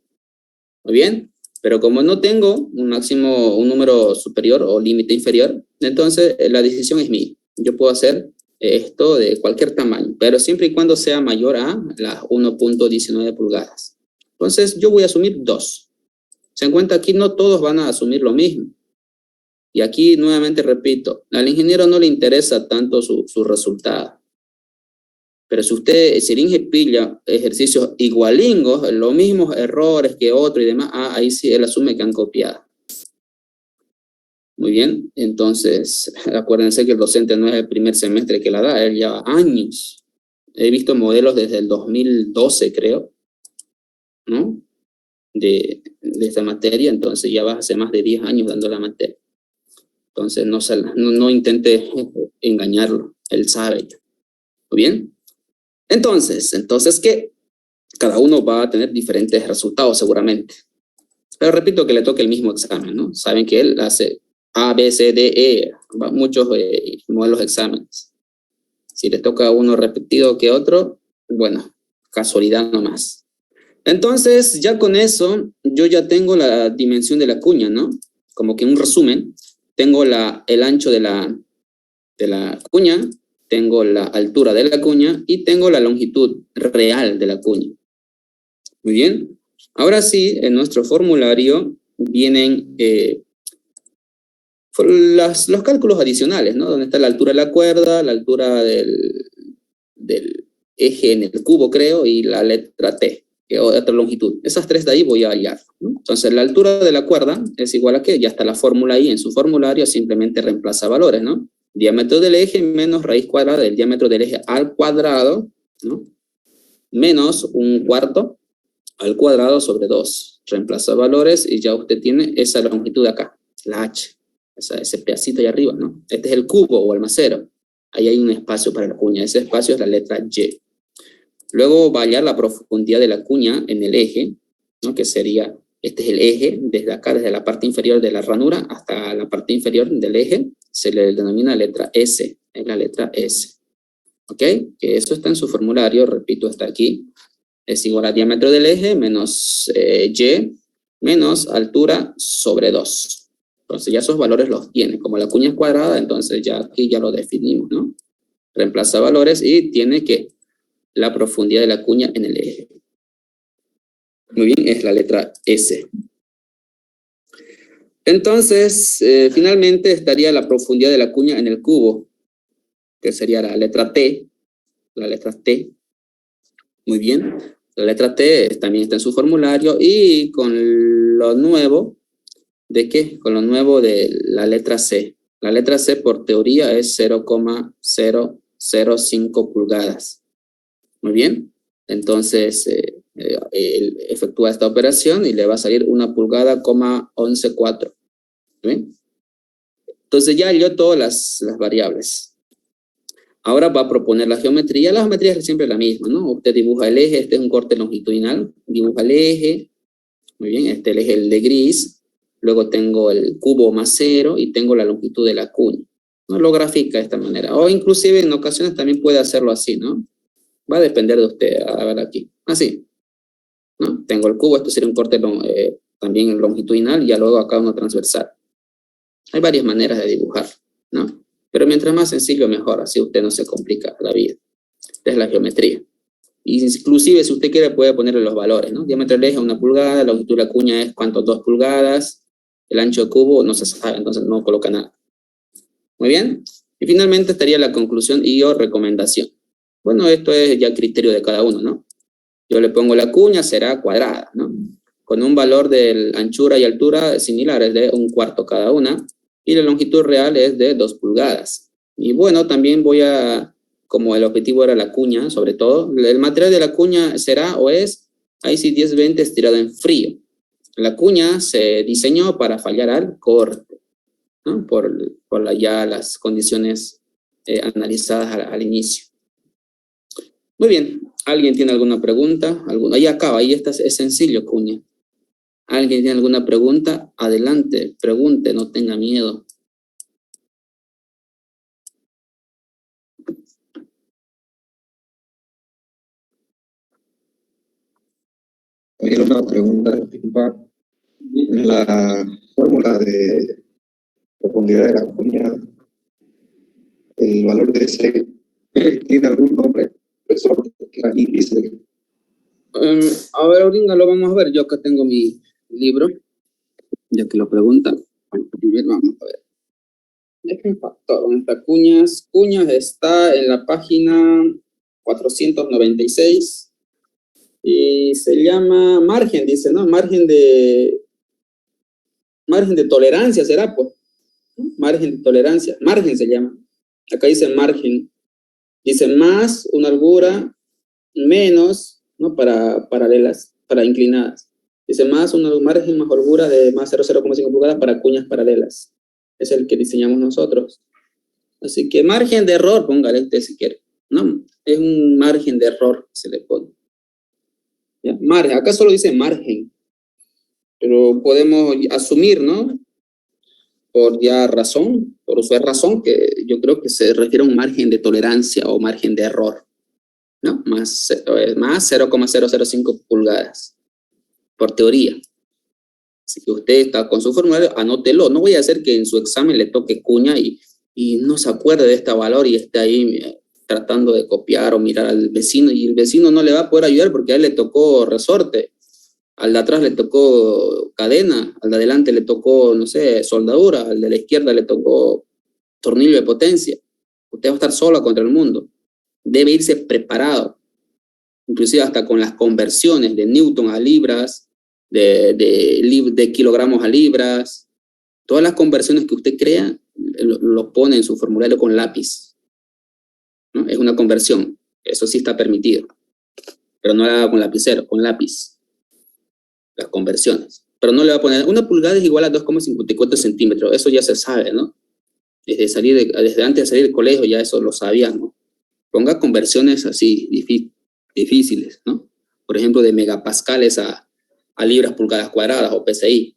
Muy bien. Pero como no tengo un número superior o límite inferior, entonces la decisión es mía. Yo puedo hacer esto de cualquier tamaño, pero siempre y cuando sea mayor a las 1.19 pulgadas. Entonces yo voy a asumir 2. Se encuentra aquí, no todos van a asumir lo mismo. Y aquí nuevamente repito, al ingeniero no le interesa tanto su resultado. Pero si usted, Siringe, pilla ejercicios igualingos, los mismos errores que otro y demás, ahí sí él asume que han copiado. Muy bien, entonces, acuérdense que el docente no es el primer semestre que la da, él lleva años. He visto modelos desde el 2012, creo, ¿no? De esta materia, entonces ya va hace más de 10 años dando la materia. Entonces, no intente engañarlo, él sabe. Muy bien. Entonces, ¿qué? Cada uno va a tener diferentes resultados seguramente. Pero repito que le toque el mismo examen, ¿no? Saben que él hace A, B, C, D, E, muchos modelos de exámenes. Si le toca uno repetido que otro, bueno, casualidad nomás. Entonces, ya con eso, yo ya tengo la dimensión de la cuña, ¿no? Como que un resumen, tengo el ancho de la cuña, tengo la altura de la cuña y tengo la longitud real de la cuña. Muy bien. Ahora sí, en nuestro formulario vienen los cálculos adicionales, ¿no? Donde está la altura de la cuerda, la altura del eje en el cubo, creo, y la letra T, que es otra longitud. Esas tres de ahí voy a hallar, ¿no? Entonces, la altura de la cuerda es igual a ¿qué? Ya está la fórmula ahí en su formulario, simplemente reemplaza valores, ¿no? Diámetro del eje menos raíz cuadrada del diámetro del eje al cuadrado, ¿no? Menos un cuarto al cuadrado sobre 2. Reemplaza valores y ya usted tiene esa longitud de acá, la H, ese pedacito ahí arriba, ¿no? Este es el cubo o el macero. Ahí hay un espacio para la cuña. Ese espacio es la letra Y. Luego va a hallar la profundidad de la cuña en el eje, ¿no? Que sería, este es el eje, desde acá, desde la parte inferior de la ranura hasta la parte inferior del eje, se le denomina letra S, es la letra S. ¿Ok? Que eso está en su formulario, repito, está aquí. Es igual a diámetro del eje menos Y menos altura sobre 2. Entonces ya esos valores los tiene. Como la cuña es cuadrada, entonces ya aquí ya lo definimos, ¿no? Reemplaza valores y tiene que la profundidad de la cuña en el eje. Muy bien, es la letra S. Entonces, finalmente estaría la profundidad de la cuña en el cubo, que sería la letra T. La letra T. Muy bien. La letra T también está en su formulario y con lo nuevo, ¿de qué? Con lo nuevo de la letra C. La letra C por teoría es 0,005 pulgadas. Muy bien. Entonces, él efectúa esta operación y le va a salir 1 pulgada, 1,114. ¿Bien? Entonces ya halló todas las variables. Ahora va a proponer la geometría. La geometría es siempre la misma, ¿no? Usted dibuja el eje, este es un corte longitudinal, dibuja el eje, muy bien, este es el eje el de gris, luego tengo el cubo macero y tengo la longitud de la cuña, ¿no? Lo grafica de esta manera, o inclusive en ocasiones también puede hacerlo así, ¿no? Va a depender de usted, a ver aquí, así, ¿no? Tengo el cubo, esto sería un corte también longitudinal y ya luego acá uno transversal. Hay varias maneras de dibujar, ¿no? Pero mientras más sencillo, mejor. Así usted no se complica la vida. Esta es la geometría. Inclusive, si usted quiere, puede ponerle los valores, ¿no? Diámetro del eje, 1 pulgada. La longitud de la cuña es, ¿cuánto? 2 pulgadas. El ancho del cubo no se sabe, entonces no coloca nada. Muy bien. Y finalmente estaría la conclusión y o recomendación. Bueno, esto es ya criterio de cada uno, ¿no? Yo le pongo la cuña, será cuadrada, ¿no? Con un valor de anchura y altura similares de 1/4 cada una. Y la longitud real es de 2 pulgadas. Y bueno, también voy a, como el objetivo era la cuña, sobre todo, el material de la cuña será o es IC 1020 estirado en frío. La cuña se diseñó para fallar al corte, ¿no? Por ya las condiciones analizadas al inicio. Muy bien, ¿alguien tiene alguna pregunta? Ahí acaba, ahí está, es sencillo, cuña. ¿Alguien tiene alguna pregunta? Adelante, pregunte, no tenga miedo. Hay una pregunta, disculpa. La fórmula de profundidad de la cuña, el valor de ese, ¿tiene algún nombre? Profesor, que aquí dice. A ver, ahorita lo vamos a ver. Yo acá tengo mi libro, ya que lo preguntan. Primero vamos a ver. Es un factor. ¿Dónde está cuñas? Cuñas está en la página 496 y se llama margen, dice, ¿no? Margen de tolerancia será, pues. ¿no? Margen de tolerancia, margen se llama. Acá dice margen. Dice más una holgura, menos, ¿no? Para paralelas, para inclinadas. Dice más una margen más holgura de más 0,5 pulgadas para cuñas paralelas. Es el que diseñamos nosotros. Así que margen de error, póngale usted si quiere. No, es un margen de error, se le pone. ¿Ya? Margen, acá solo dice margen. Pero podemos asumir, ¿no? Por ya razón, por usar razón, que yo creo que se refiere a un margen de tolerancia o margen de error, ¿no? Más 0,005 pulgadas, por teoría. Así que usted está con su formulario, anótelo. No voy a hacer que en su examen le toque cuña y no se acuerde de este valor y esté ahí tratando de copiar o mirar al vecino, y el vecino no le va a poder ayudar porque a él le tocó resorte, al de atrás le tocó cadena, al de adelante le tocó, no sé, soldadura, al de la izquierda le tocó tornillo de potencia. Usted va a estar solo contra el mundo. Debe irse preparado, inclusive hasta con las conversiones de Newton a libras, de kilogramos a libras. Todas las conversiones que usted crea, lo pone en su formulario con lápiz, ¿no? Es una conversión, eso sí está permitido, pero no la haga con lapicero, con lápiz. Las conversiones. Pero no le va a poner, 1 pulgada es igual a 2,54 centímetros, eso ya se sabe, ¿no? Desde antes de salir del colegio ya eso lo sabían, ¿no? Ponga conversiones así, difíciles, ¿no? Por ejemplo, de megapascales a libras pulgadas cuadradas o PSI,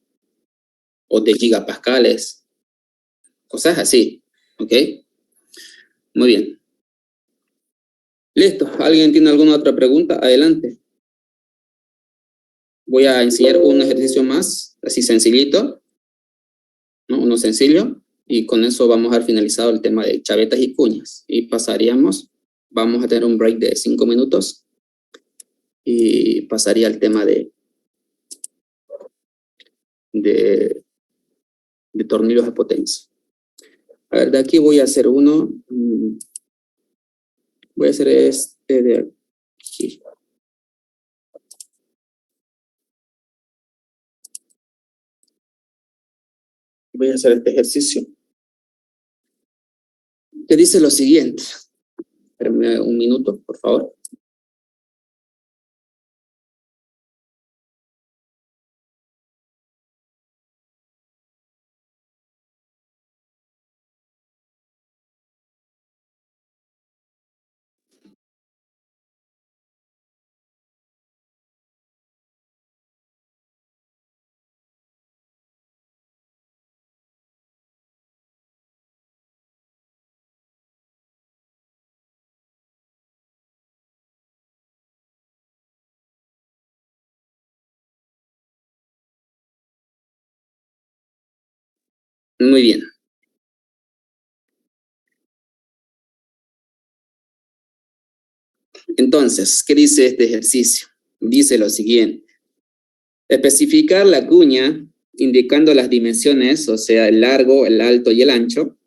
o de gigapascales, cosas así, ¿ok? Muy bien. Listo, ¿alguien tiene alguna otra pregunta? Adelante. Voy a enseñar un ejercicio más, así sencillito, ¿no? Uno sencillo, y con eso vamos a dar finalizado el tema de chavetas y cuñas. Y vamos a tener un break de 5 minutos, y pasaría al tema de tornillos de potencia. A ver, de aquí voy a hacer uno. Voy a hacer este de aquí. Voy a hacer este ejercicio, que dice lo siguiente. Espérenme un minuto, por favor. Muy bien. Entonces, ¿qué dice este ejercicio? Dice lo siguiente. Especificar la cuña indicando las dimensiones, o sea, el largo, el alto y el ancho,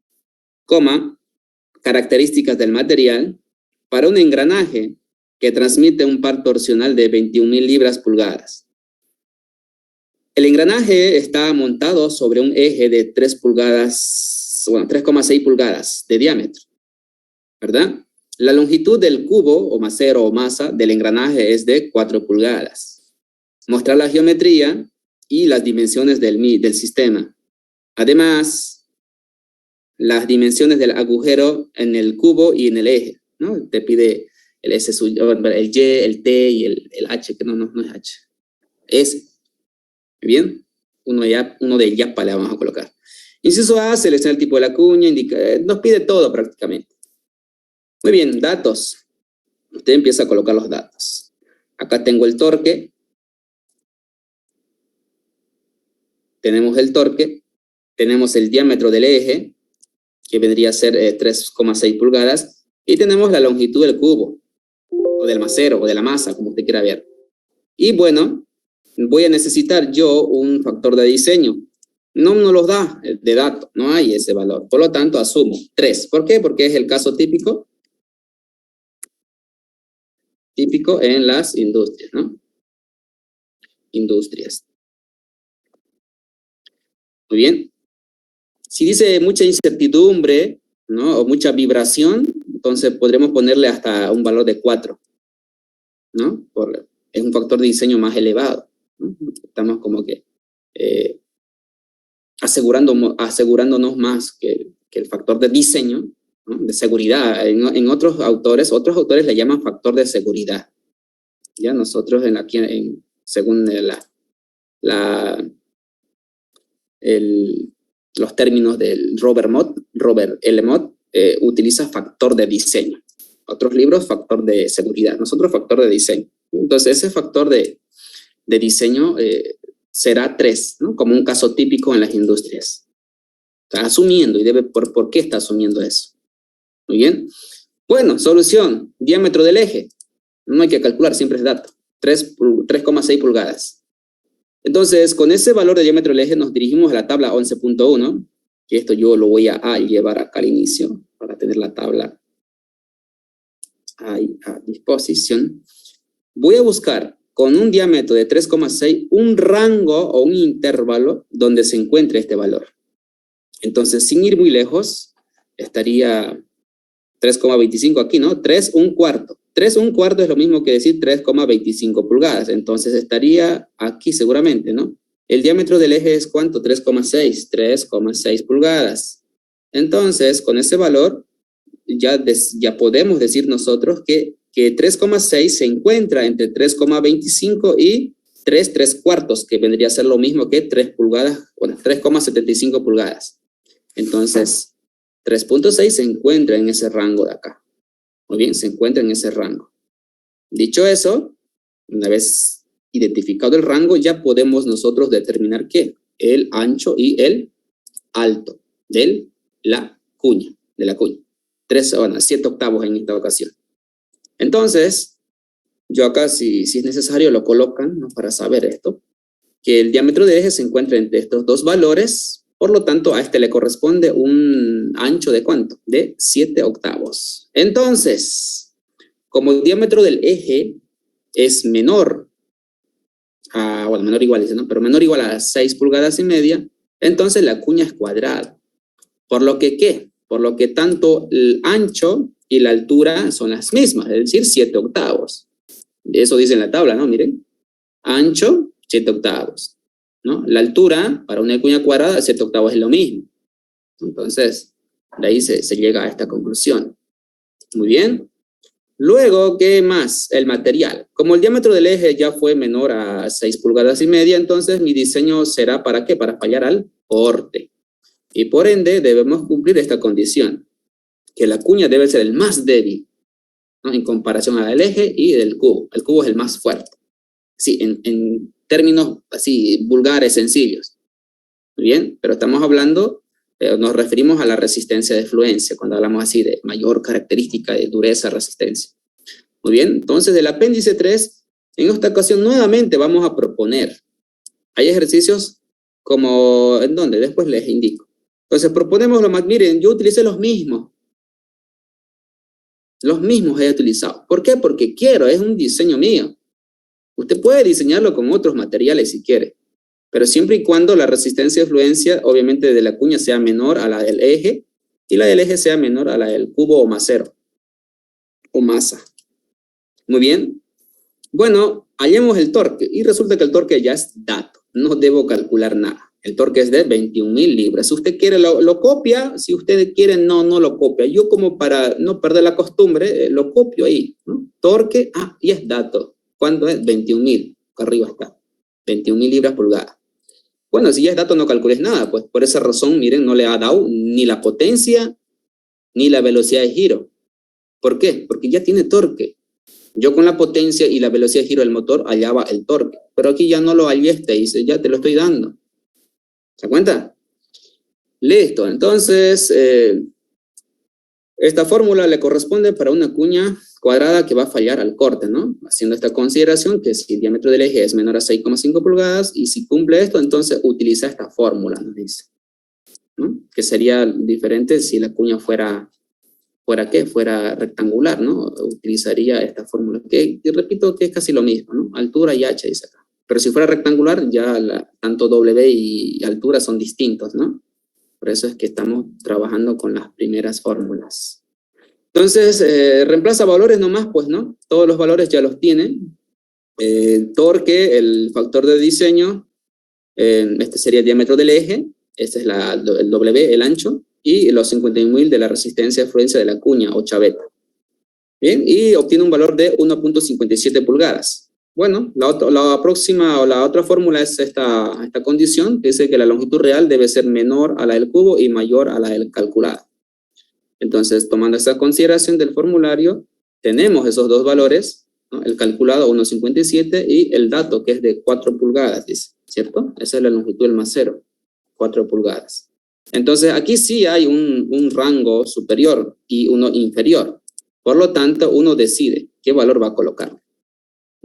coma, características del material, para un engranaje que transmite un par torsional de 21.000 libras pulgadas. El engranaje está montado sobre un eje de 3 pulgadas, bueno, 3,6 pulgadas de diámetro, ¿verdad? La longitud del cubo o macero o masa del engranaje es de 4 pulgadas. Mostrar la geometría y las dimensiones del sistema. Además, las dimensiones del agujero en el cubo y en el eje, ¿no? Te pide el S, el Y, el T y el H, que no es H. S. Bien, uno de yapa le vamos a colocar. Inciso A, selecciona el tipo de la cuña, nos pide todo prácticamente. Muy bien, datos. Usted empieza a colocar los datos. Acá tengo el torque. Tenemos el torque. Tenemos el diámetro del eje, que vendría a ser 3,6 pulgadas. Y tenemos la longitud del cubo, o del macero, o de la masa, como usted quiera ver. Y bueno, voy a necesitar yo un factor de diseño. No nos los da de datos, no hay ese valor. Por lo tanto, asumo 3. ¿Por qué? Porque es el caso típico en las industrias, ¿no? Industrias. Muy bien. Si dice mucha incertidumbre, ¿no? O mucha vibración, entonces podremos ponerle hasta un valor de 4, ¿no? Es un factor de diseño más elevado, ¿no? Estamos como que asegurándonos más que el factor de diseño, ¿no? De seguridad. En otros autores le llaman factor de seguridad. Ya nosotros según los términos del Robert L. Mott, utiliza factor de diseño. Otros libros, factor de seguridad. Nosotros, factor de diseño. Entonces, ese factor de diseño será 3, ¿no? Como un caso típico en las industrias. Está asumiendo, y ¿por qué está asumiendo eso? Muy bien. Bueno, solución. Diámetro del eje. No hay que calcular, siempre es dato. 3,6 pulgadas. Entonces, con ese valor de diámetro del eje nos dirigimos a la tabla 11.1, que esto yo lo voy a llevar acá al inicio, para tener la tabla ahí a disposición. Voy a buscar con un diámetro de 3,6 un rango o un intervalo donde se encuentre este valor. Entonces, sin ir muy lejos, estaría 3,25 aquí, ¿no? 3,1/4. 3,1/4 es lo mismo que decir 3,25 pulgadas. Entonces estaría aquí seguramente, ¿no? El diámetro del eje es ¿cuánto? 3,6. 3,6 pulgadas. Entonces, con ese valor, ya podemos decir nosotros que 3,6 se encuentra entre 3,25 y 3,3/4, que vendría a ser lo mismo que 3 pulgadas, bueno, 3,75 pulgadas. Entonces, 3,6 se encuentra en ese rango de acá. Muy bien, se encuentra en ese rango. Dicho eso, una vez identificado el rango, ya podemos nosotros determinar ¿qué? El ancho y el alto de la cuña. 7 octavos en esta ocasión. Entonces, yo acá, si es necesario, lo colocan, ¿no? Para saber esto, que el diámetro del eje se encuentra entre estos dos valores. Por lo tanto, a este le corresponde un ancho de ¿cuánto? De 7 octavos. Entonces, como el diámetro del eje es menor menor igual dice, ¿no? Pero menor o igual a 6 pulgadas y media, entonces la cuña es cuadrada. Por lo que, ¿qué? Por lo que tanto el ancho y la altura son las mismas, es decir, 7 octavos. Eso dice en la tabla, ¿no? Miren. Ancho, 7 octavos. ¿No? La altura para una cuña cuadrada, 7 octavos es lo mismo. Entonces, de ahí se llega a esta conclusión. Muy bien. Luego, ¿qué más? El material. Como el diámetro del eje ya fue menor a 6 pulgadas y media, entonces mi diseño será ¿para qué? Para fallar al corte. Y por ende, debemos cumplir esta condición, que la cuña debe ser el más débil, ¿no? En comparación al eje y del cubo. El cubo es el más fuerte. Sí, en términos así vulgares, sencillos. Muy bien, pero estamos hablando, nos referimos a la resistencia de fluencia, cuando hablamos así de mayor característica de dureza, resistencia. Muy bien, entonces del apéndice 3, en esta ocasión nuevamente vamos a proponer. Hay ejercicios como, ¿en dónde? Después les indico. Entonces proponemos lo más, miren, yo utilicé los mismos. Los mismos he utilizado. ¿Por qué? Porque quiero, es un diseño mío. Usted puede diseñarlo con otros materiales si quiere, pero siempre y cuando la resistencia de fluencia, obviamente de la cuña, sea menor a la del eje, y la del eje sea menor a la del cubo o masero, o masa. Muy bien. Bueno, hallemos el torque, y resulta que el torque ya es dato, no debo calcular nada. El torque es de 21,000 libras. Si usted quiere, lo copia. Si usted quiere, no lo copia. Yo, como para no perder la costumbre, lo copio ahí, ¿no? Torque, y es dato. ¿Cuánto es? 21,000. Acá arriba está. 21,000 libras pulgadas. Bueno, si ya es dato, no calcules nada. Pues por esa razón, miren, no le ha dado ni la potencia ni la velocidad de giro. ¿Por qué? Porque ya tiene torque. Yo con la potencia y la velocidad de giro del motor hallaba el torque. Pero aquí ya no lo hallé, dice, ya te lo estoy dando. ¿Se da cuenta? Listo. Entonces, esta fórmula le corresponde para una cuña cuadrada que va a fallar al corte, ¿no? Haciendo esta consideración que si el diámetro del eje es menor a 6,5 pulgadas y si cumple esto, entonces utiliza esta fórmula, nos dice, ¿no? Que sería diferente si la cuña fuera ¿qué? Fuera rectangular, ¿no? Utilizaría esta fórmula, que repito que es casi lo mismo, ¿no? Altura y h dice acá. Pero si fuera rectangular, ya tanto W y altura son distintos, ¿no? Por eso es que estamos trabajando con las primeras fórmulas. Entonces, reemplaza valores nomás, pues, ¿no? Todos los valores ya los tiene. Torque, el factor de diseño, este sería el diámetro del eje, este es el W, el ancho, y los 51.000 de la resistencia de fluencia de la cuña o chaveta. Bien, y obtiene un valor de 1.57 pulgadas. Bueno, la próxima o la otra fórmula es esta condición, que dice que la longitud real debe ser menor a la del cubo y mayor a la del calculado. Entonces, tomando esa consideración del formulario, tenemos esos dos valores, ¿no? El calculado 1.57 y el dato que es de 4 pulgadas, dice, ¿cierto? Esa es la longitud del macero, 4 pulgadas. Entonces, aquí sí hay un rango superior y uno inferior. Por lo tanto, uno decide qué valor va a colocar.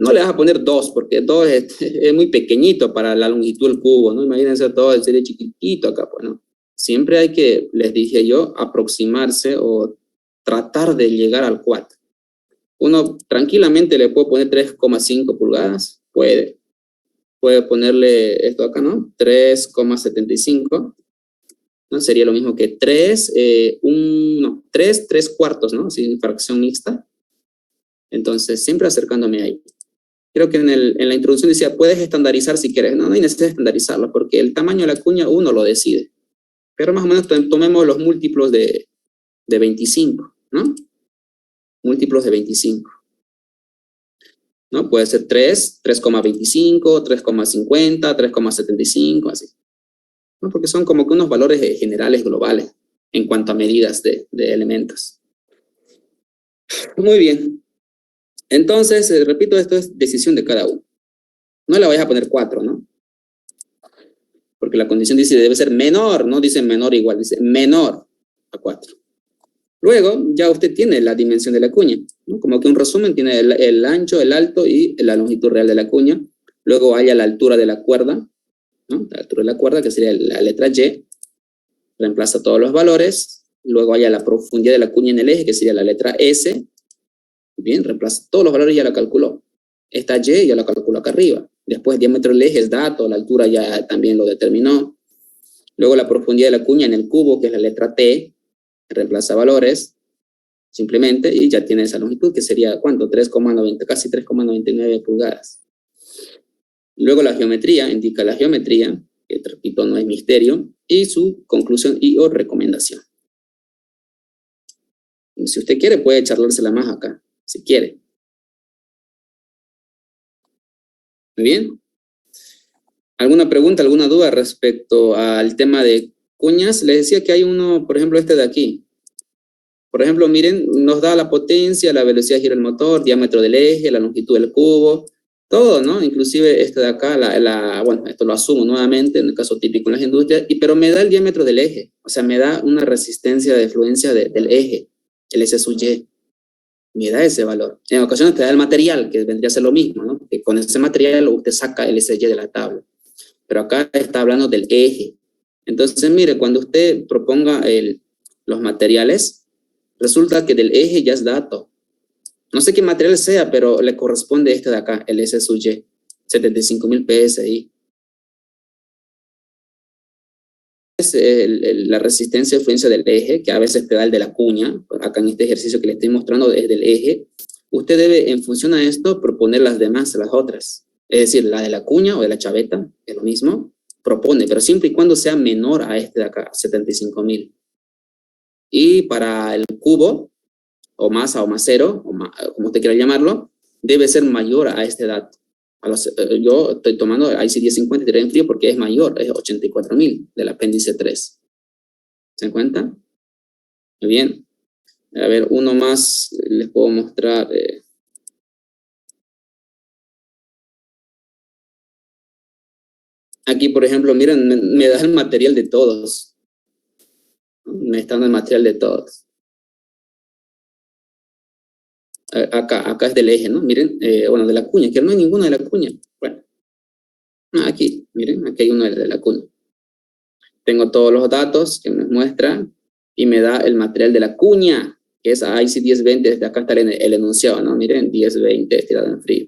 No le vas a poner 2, porque 2 es muy pequeñito para la longitud del cubo, ¿no? Imagínense todo, sería chiquitito acá, pues, ¿no? Siempre hay que, les dije yo, aproximarse o tratar de llegar al 4. Uno tranquilamente le puede poner 3,5 pulgadas, puede ponerle esto acá, ¿no? 3,75, ¿no? Sería lo mismo que 3 cuartos, ¿no? Así, fracción mixta. Entonces, siempre acercándome ahí. Creo que en la introducción decía, puedes estandarizar si quieres. No hay necesidad de estandarizarlo, porque el tamaño de la cuña uno lo decide. Pero más o menos tomemos los múltiplos de 25, ¿no? Múltiplos de 25. ¿No? Puede ser 3,25, 3,50, 3,75, así. ¿No? Porque son como que unos valores generales globales en cuanto a medidas de elementos. Muy bien. Entonces, repito, esto es decisión de cada uno. No le vayas a poner 4, ¿no? Porque la condición dice debe ser menor, no dice menor igual, dice menor a 4. Luego, ya usted tiene la dimensión de la cuña, ¿no? Como que un resumen, tiene el ancho, el alto y la longitud real de la cuña. Luego haya la altura de la cuerda, ¿no? La altura de la cuerda, que sería la letra Y. Reemplaza todos los valores. Luego haya la profundidad de la cuña en el eje, que sería la letra S. Bien, reemplaza todos los valores, ya la calculó. Esta Y ya la calculó acá arriba. Después, el diámetro del eje es dato, la altura ya también lo determinó. Luego, la profundidad de la cuña en el cubo, que es la letra T, reemplaza valores, simplemente, y ya tiene esa longitud, que sería, ¿cuánto? 3,90, casi 3,99 pulgadas. Luego, la geometría, indica la geometría, que repito, no es misterio, y su conclusión y o recomendación. Si usted quiere, puede charlársela más acá, si quiere. Muy bien. ¿Alguna pregunta, alguna duda respecto al tema de cuñas? Les decía que hay uno, por ejemplo, este de aquí. Por ejemplo, miren, nos da la potencia, la velocidad de giro del motor, diámetro del eje, la longitud del cubo, todo, ¿no? Inclusive este de acá, bueno, esto lo asumo nuevamente, en el caso típico en las industrias, pero me da el diámetro del eje, o sea, me da una resistencia de fluencia del eje, el S sub Y. Me da ese valor. En ocasiones te da el material, que vendría a ser lo mismo, ¿no? Que con ese material usted saca el SY de la tabla. Pero acá está hablando del eje. Entonces, mire, cuando usted proponga los materiales, resulta que del eje ya es dato. No sé qué material sea, pero le corresponde este de acá, el S sub Y, 75.000 PSI. Es la resistencia de fluencia del eje, que a veces te da el de la cuña. Acá en este ejercicio que le estoy mostrando es del eje. Usted debe, en función a esto, proponer las demás, las otras. Es decir, la de la cuña o de la chaveta, que es lo mismo, propone, pero siempre y cuando sea menor a este de acá, 75.000. Y para el cubo, o masa o masero, como usted quiera llamarlo, debe ser mayor a este dato. Yo estoy tomando IC 1050 tirado en frío porque es mayor, es 84.000 del apéndice 3. ¿Se dan cuenta? Muy bien. A ver, uno más les puedo mostrar. Aquí, por ejemplo, miren, me da el material de todos. Me está dando el material de todos. Acá es del eje, ¿no? Miren, bueno, de la cuña, que no hay ninguno de la cuña. Bueno, aquí, miren, aquí hay uno de la cuña. Tengo todos los datos que me muestran y me da el material de la cuña, que es IC 1020, desde acá está el enunciado, ¿no? Miren, 1020 tirado en frío.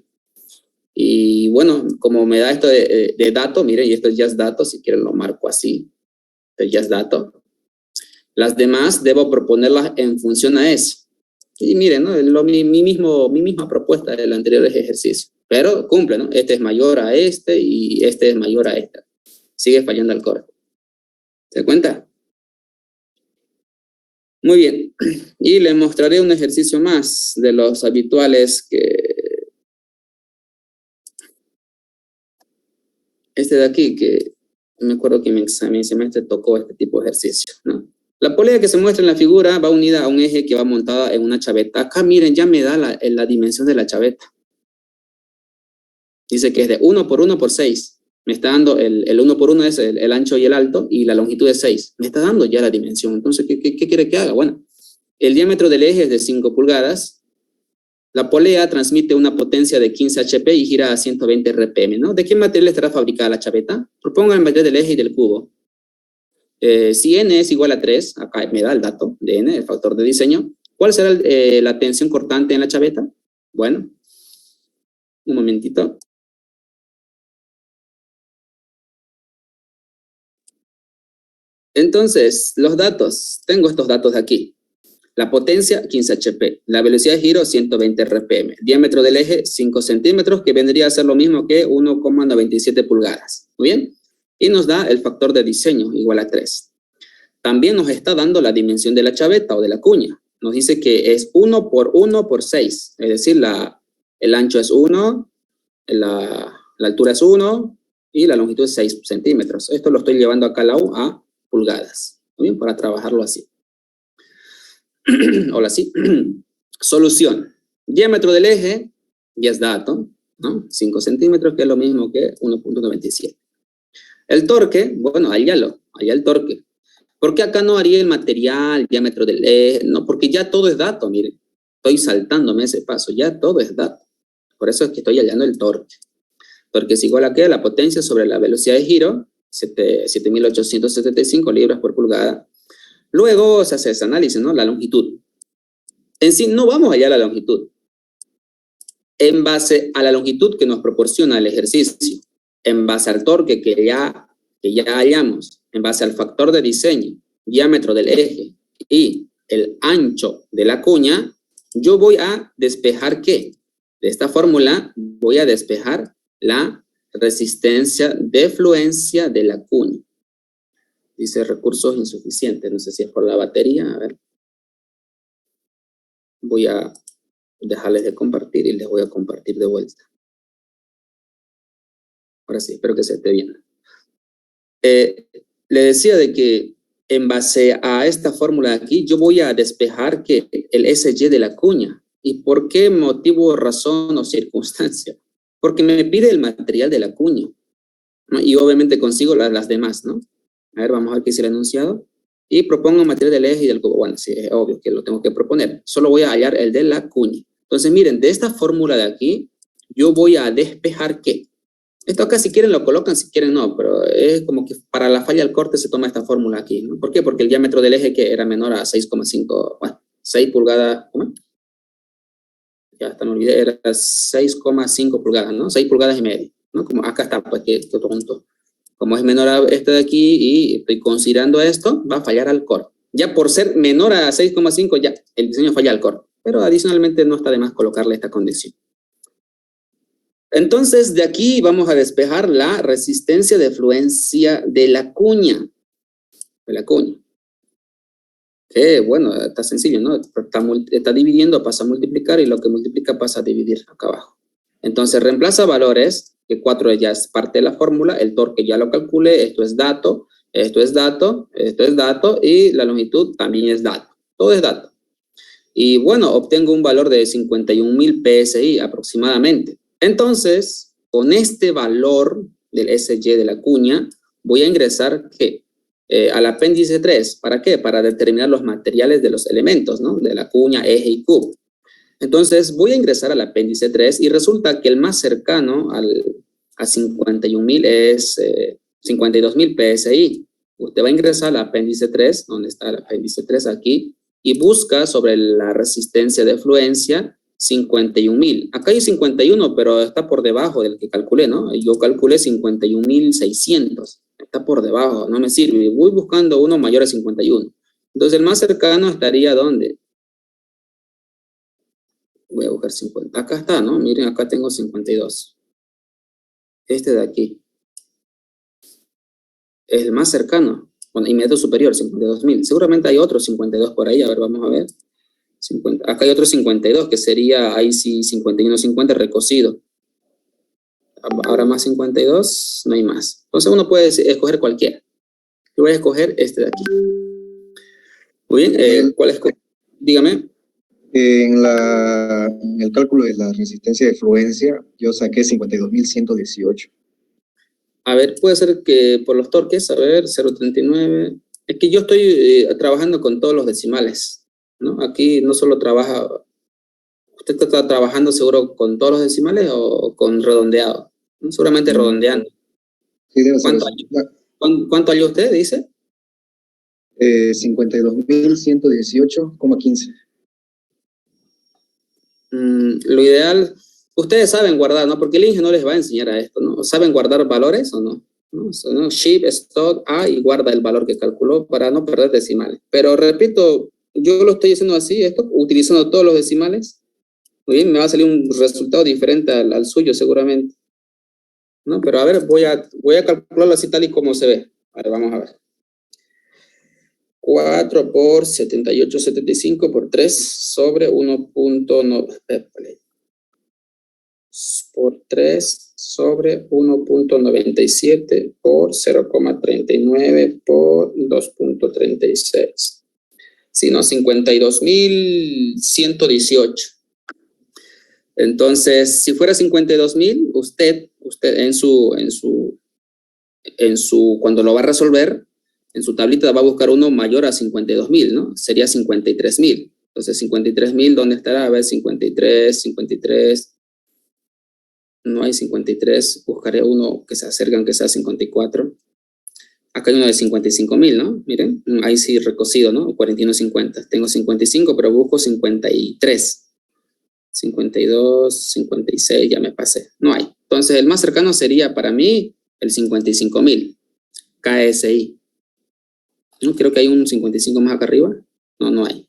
Y bueno, como me da esto de dato, miren, y esto ya es dato, si quieren lo marco así. Esto ya es dato. Las demás debo proponerlas en función a eso. Y miren, ¿no? Mi misma propuesta del anterior ejercicio. Pero cumple, ¿no? Este es mayor a este y este es mayor a este. Sigue fallando el corte. ¿Se da cuenta? Muy bien. Y le mostraré un ejercicio más de los habituales que... Este de aquí, que me acuerdo que en mi examen semestre tocó este tipo de ejercicio, ¿no? La polea que se muestra en la figura va unida a un eje que va montada en una chaveta. Acá, miren, ya me da la dimensión de la chaveta. Dice que es de 1 por 1 por 6. Me está dando el 1 por 1 es el ancho y el alto, y la longitud es 6. Me está dando ya la dimensión. Entonces, ¿qué quiere que haga? Bueno, el diámetro del eje es de 5 pulgadas. La polea transmite una potencia de 15 HP y gira a 120 RPM, ¿no? ¿De qué material estará fabricada la chaveta? Propongo el material del eje y del cubo. Si n es igual a 3, acá me da el dato de n, el factor de diseño. ¿Cuál será la tensión cortante en la chaveta? Bueno, un momentito. Entonces, los datos. Tengo estos datos de aquí. La potencia, 15 HP. La velocidad de giro, 120 RPM. Diámetro del eje, 5 centímetros, que vendría a ser lo mismo que 1,97 pulgadas. ¿Muy bien? Y nos da el factor de diseño, igual a 3. También nos está dando la dimensión de la chaveta o de la cuña. Nos dice que es 1 por 1 por 6. Es decir, el ancho es 1, la altura es 1 y la longitud es 6 centímetros. Esto lo estoy llevando acá a pulgadas. ¿Muy bien? Para trabajarlo así. Hola, sí. Solución. Diámetro del eje, ya es dato, ¿no? 5 centímetros, que es lo mismo que 1,97. El torque, bueno, allá el torque. ¿Por qué acá no haría el material, diámetro del eje? No, porque ya todo es dato, miren. Estoy saltándome ese paso, ya todo es dato. Por eso es que estoy hallando el torque. Torque es igual a ¿qué? La potencia sobre la velocidad de giro, 7.875 libras por pulgada. Luego se hace ese análisis, ¿no? La longitud. En sí, no vamos a hallar la longitud. En base a la longitud que nos proporciona el ejercicio, en base al torque que ya hallamos, en base al factor de diseño, diámetro del eje y el ancho de la cuña, yo voy a despejar ¿qué? De esta fórmula voy a despejar la resistencia de fluencia de la cuña. Dice recursos insuficientes, no sé si es por la batería, a ver. Voy a dejarles de compartir y les voy a compartir de vuelta. Ahora sí, espero que se esté viendo. Le decía de que en base a esta fórmula de aquí, yo voy a despejar que el SY de la cuña. ¿Y por qué motivo, razón o circunstancia? Porque me pide el material de la cuña, ¿no? Y obviamente consigo las demás, ¿no? A ver, vamos a ver qué es el enunciado. Y propongo material del eje y del cubo. Bueno, sí, es obvio que lo tengo que proponer. Solo voy a hallar el de la cuña. Entonces, miren, de esta fórmula de aquí, yo voy a despejar ¿qué? Esto acá si quieren lo colocan, si quieren no, pero es como que para la falla al corte se toma esta fórmula aquí, ¿no? ¿Por qué? Porque el diámetro del eje que era menor a 6,5, bueno, 6 pulgadas, ¿cómo? Ya hasta me olvidé, era 6,5 pulgadas, ¿no? 6 pulgadas y media, ¿no? Como acá está, pues que esto tonto. Como es menor a este de aquí y estoy considerando esto, va a fallar al corte. Ya por ser menor a 6,5, ya el diseño falla al corte. Pero adicionalmente no está de más colocarle esta condición. Entonces, de aquí vamos a despejar la resistencia de fluencia de la cuña. Que, bueno, está sencillo, ¿no? Está dividiendo, pasa a multiplicar, y lo que multiplica pasa a dividir acá abajo. Entonces, reemplaza valores, que 4 ya es parte de la fórmula, el torque ya lo calculé, esto es dato, esto es dato, esto es dato, y la longitud también es dato. Todo es dato. Y, bueno, obtengo un valor de 51.000 PSI aproximadamente. Entonces, con este valor del SY de la cuña, voy a ingresar ¿qué? Al apéndice 3. ¿Para qué? Para determinar los materiales de los elementos, ¿no? De la cuña, eje y cubo. Entonces, voy a ingresar al apéndice 3 y resulta que el más cercano a 51.000 es 52.000 PSI. Usted va a ingresar al apéndice 3, donde está el apéndice 3 aquí, y busca sobre la resistencia de fluencia 51.000. Acá hay 51, pero está por debajo del que calculé, ¿no? Yo calculé 51.600. Está por debajo, no me sirve. Voy buscando uno mayor a 51. Entonces, el más cercano estaría ¿dónde? Voy a buscar 50. Acá está, ¿no? Miren, acá tengo 52. Este de aquí es el más cercano. Bueno, inmediato superior, 52.000. Seguramente hay otros 52 por ahí. A ver, vamos a ver. 50. Acá hay otro 52, que sería ahí sí 51.50 recocido. Ahora más 52, no hay más. Entonces uno puede escoger cualquiera. Yo voy a escoger este de aquí. Muy bien, ¿cuál es? Dígame. En el cálculo de la resistencia de fluencia, yo saqué 52.118. A ver, puede ser que por los torques, a ver, 0.39. Es que yo estoy trabajando con todos los decimales, ¿no? Aquí no solo trabaja, ¿usted está trabajando seguro con todos los decimales o con redondeado? ¿No? Seguramente redondeando. Sí, debe ser ¿Cuánto eso. año? ¿Cuánto año usted dice? 52.118,15. Lo ideal, ustedes saben guardar, ¿no? Porque el ingeniero no les va a enseñar a esto, ¿no? ¿Saben guardar valores o no? ¿No? ¿No? Shift, stock, A y guarda el valor que calculó para no perder decimales. Pero repito, yo lo estoy haciendo así, esto, utilizando todos los decimales. Muy bien, me va a salir un resultado diferente al suyo seguramente, ¿no? Pero a ver, voy a calcularlo así tal y como se ve. A ver, vamos a ver. 4 por 78,75 por 3 sobre 1.9 por 3 sobre 1.97 por 0,39 por 2.36. Si no, 52.118. Entonces, si fuera 52.000, usted cuando lo va a resolver, en su tablita va a buscar uno mayor a 52.000, ¿no? Sería 53.000. Entonces, 53.000, ¿dónde estará? A ver, 53. No hay 53. Buscaré uno que se acerque, aunque sea 54. Acá hay uno de 55.000, ¿no? Miren, ahí sí recocido, ¿no? 41.50. Tengo 55, pero busco 53. 52, 56, ya me pasé. No hay. Entonces, el más cercano sería para mí el 55.000. KSI. ¿No? Creo que hay un 55 más acá arriba. No hay.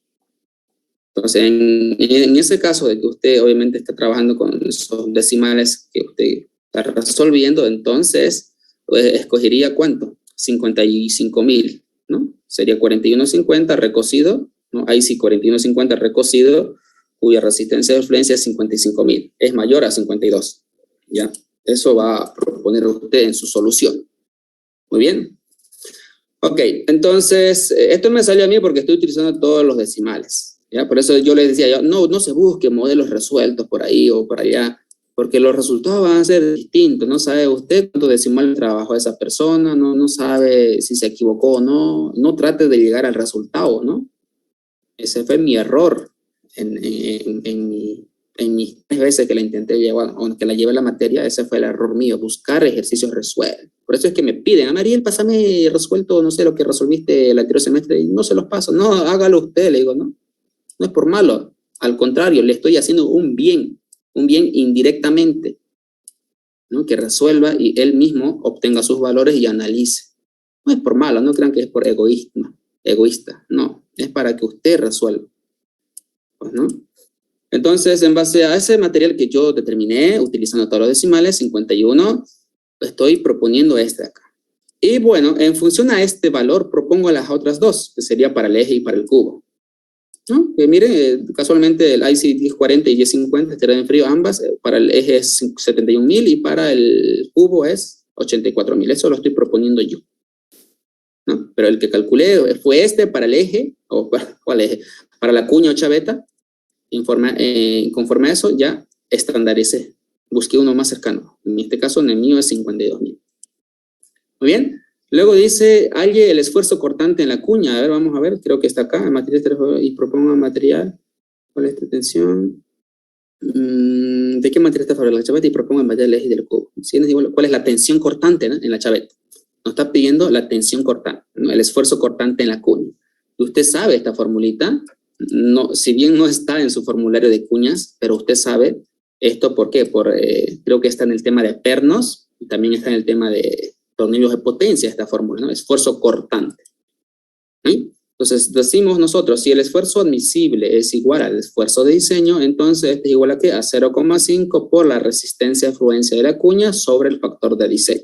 Entonces, en ese caso de que usted obviamente está trabajando con esos decimales que usted está resolviendo, entonces escogería ¿cuánto? 55.000, ¿no? Sería 41.50 recocido, ¿no? Ahí sí, 41.50 recocido, cuya resistencia de influencia es 55.000. Es mayor a 52, ¿ya? Eso va a proponer usted en su solución. Muy bien. Ok, entonces, esto me salió a mí porque estoy utilizando todos los decimales, ¿ya? Por eso yo les decía, no se busque modelos resueltos por ahí o por allá, porque los resultados van a ser distintos. No sabe usted cuánto decimal trabajó esa persona, no sabe si se equivocó o no trate de llegar al resultado, ¿no? Ese fue mi error en mis 3 veces que la intenté llevar, o que la llevé la materia. Ese fue el error mío, buscar ejercicios resueltos. Por eso es que me piden, Mariel, pásame resuelto, no sé, lo que resolviste el anterior semestre, y no se los paso. No, hágalo usted, le digo, no es por malo, al contrario, le estoy haciendo un bien indirectamente, ¿no? Que resuelva y él mismo obtenga sus valores y analice. No es por malo, no crean que es por egoísta, no, es para que usted resuelva, pues, ¿no? Entonces, en base a ese material que yo determiné, utilizando todos los decimales, 51, estoy proponiendo este acá. Y bueno, en función a este valor, propongo las otras dos, que sería para el eje y para el cubo, ¿no? Que mire, casualmente el IC 1040 y 1050 estarán en frío ambas. Para el eje es 71.000 y para el cubo es 84.000. Eso lo estoy proponiendo yo, ¿no? Pero el que calculé fue este para el eje, o ¿cuál eje? Para la cuña o chaveta. Conforme a eso, ya estandaricé. Busqué uno más cercano. En este caso, en el mío es 52.000. Muy bien. Luego dice, halle el esfuerzo cortante en la cuña. A ver, vamos a ver. Creo que está acá. Y proponga material. ¿Cuál es esta tensión? ¿De qué material está fabricada la chaveta? Y proponga el material del eje del cubo. ¿Sí? ¿Cuál es la tensión cortante, ¿no? En la chaveta? Nos está pidiendo la tensión cortante, ¿no? El esfuerzo cortante en la cuña. Y usted sabe esta formulita. No, si bien no está en su formulario de cuñas, pero usted sabe esto. ¿Por qué? Creo que está en el tema de pernos y también está en el tema de tornillos de potencia esta fórmula, ¿no? Esfuerzo cortante. ¿Sí? Entonces, decimos nosotros, si el esfuerzo admisible es igual al esfuerzo de diseño, entonces este es igual a ¿qué? A 0,5 por la resistencia a fluencia de la cuña sobre el factor de diseño.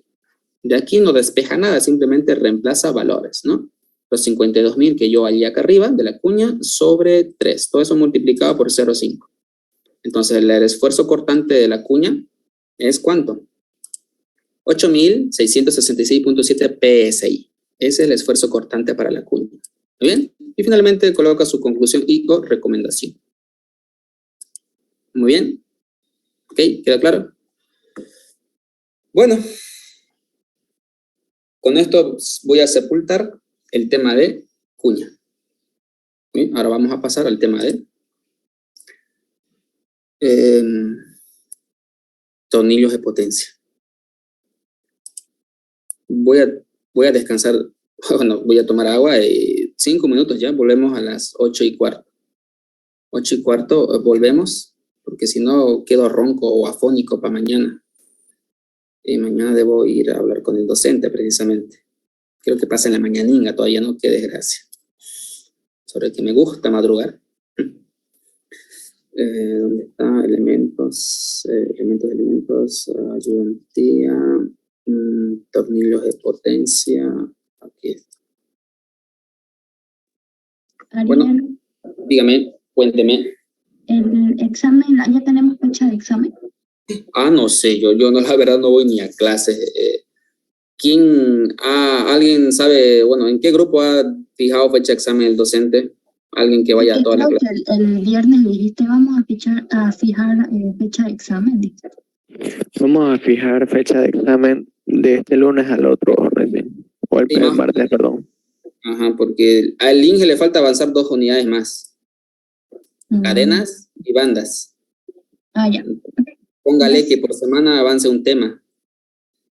De aquí no despeja nada, simplemente reemplaza valores, ¿no? Los 52.000 que yo hallé acá arriba de la cuña sobre 3. Todo eso multiplicado por 0,5. Entonces, el esfuerzo cortante de la cuña es ¿cuánto? 8.666.7 PSI. Ese es el esfuerzo cortante para la cuña. ¿Muy bien? Y finalmente coloca su conclusión y o recomendación. Muy bien. ¿Ok? ¿Queda claro? Bueno. Con esto voy a sepultar el tema de cuña. ¿Sí? Ahora vamos a pasar al tema de tornillos de potencia. Voy a descansar, bueno, voy a tomar agua 5 minutos ya, volvemos a las 8:15. 8:15 volvemos, porque si no quedo ronco o afónico para mañana. Y mañana debo ir a hablar con el docente precisamente. Creo que pasa en la mañaninga todavía, ¿no? Qué desgracia. Sobre que me gusta madrugar. ¿Dónde está? Elementos, ayudantía, tornillos de potencia. Aquí está. Ariel, Bueno, dígame, cuénteme. el examen, ¿ya tenemos fecha de examen? No sé, yo no, la verdad no voy ni a clases. ¿Alguien sabe, bueno, en qué grupo ha fijado fecha de examen el docente? Alguien que vaya a toda la Creo clase. que el viernes dijiste vamos a fijar fecha de examen. Vamos a fijar fecha de examen de este lunes al otro, o el Sí, más. martes, perdón. Ajá, porque al INGE le falta avanzar 2 unidades más. Cadenas y bandas. Ya. Póngale que por semana avance un tema.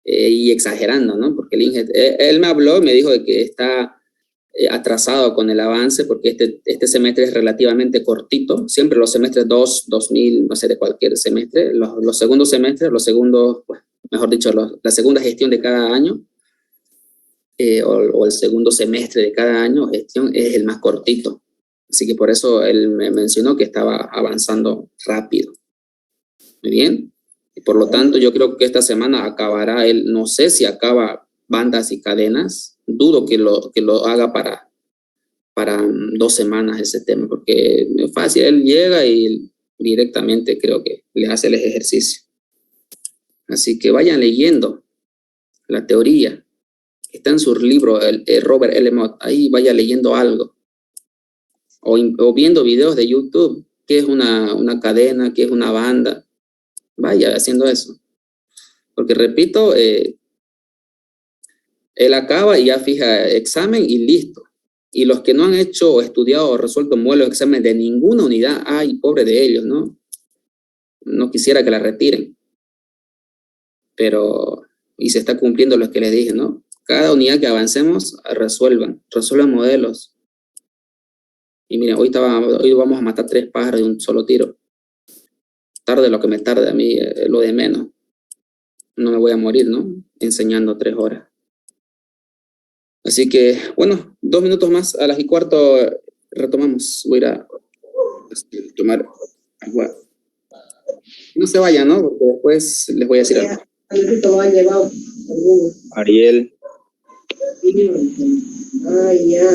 Y exagerando, ¿no? Porque el INGE, él me habló y me dijo de que está atrasado con el avance porque este semestre es relativamente cortito. Siempre los semestres 2000, no sé, de cualquier semestre, los segundos semestres, mejor dicho, la segunda gestión de cada año, o el segundo semestre de cada año, gestión, es el más cortito. Así que por eso él me mencionó que estaba avanzando rápido. Muy bien. Y por lo tanto, yo creo que esta semana acabará él, no sé si acaba bandas y cadenas, dudo que lo haga para 2 semanas ese tema, porque es fácil, él llega y directamente creo que le hace el ejercicio. Así que vayan leyendo la teoría. Está en su libro, Robert L. Mott, ahí vaya leyendo algo. O viendo videos de YouTube, qué es una cadena, qué es una banda. Vaya haciendo eso. Porque repito, él acaba y ya fija examen y listo. Y los que no han hecho o estudiado o resuelto modelos de examen de ninguna unidad, ay, pobre de ellos, ¿no? No quisiera que la retiren. Pero, y se está cumpliendo lo que les dije, ¿no? Cada unidad que avancemos, resuelvan modelos. Y miren, hoy vamos a matar 3 pájaros de un solo tiro. Tarde lo que me tarde a mí, lo de menos. No me voy a morir, ¿no? Enseñando 3 horas. Así que, bueno, 2 minutos más, a las 8:15 retomamos. Voy a ir a tomar agua. No se vayan, ¿no? Porque después les voy a decir algo. Ariel. Ya.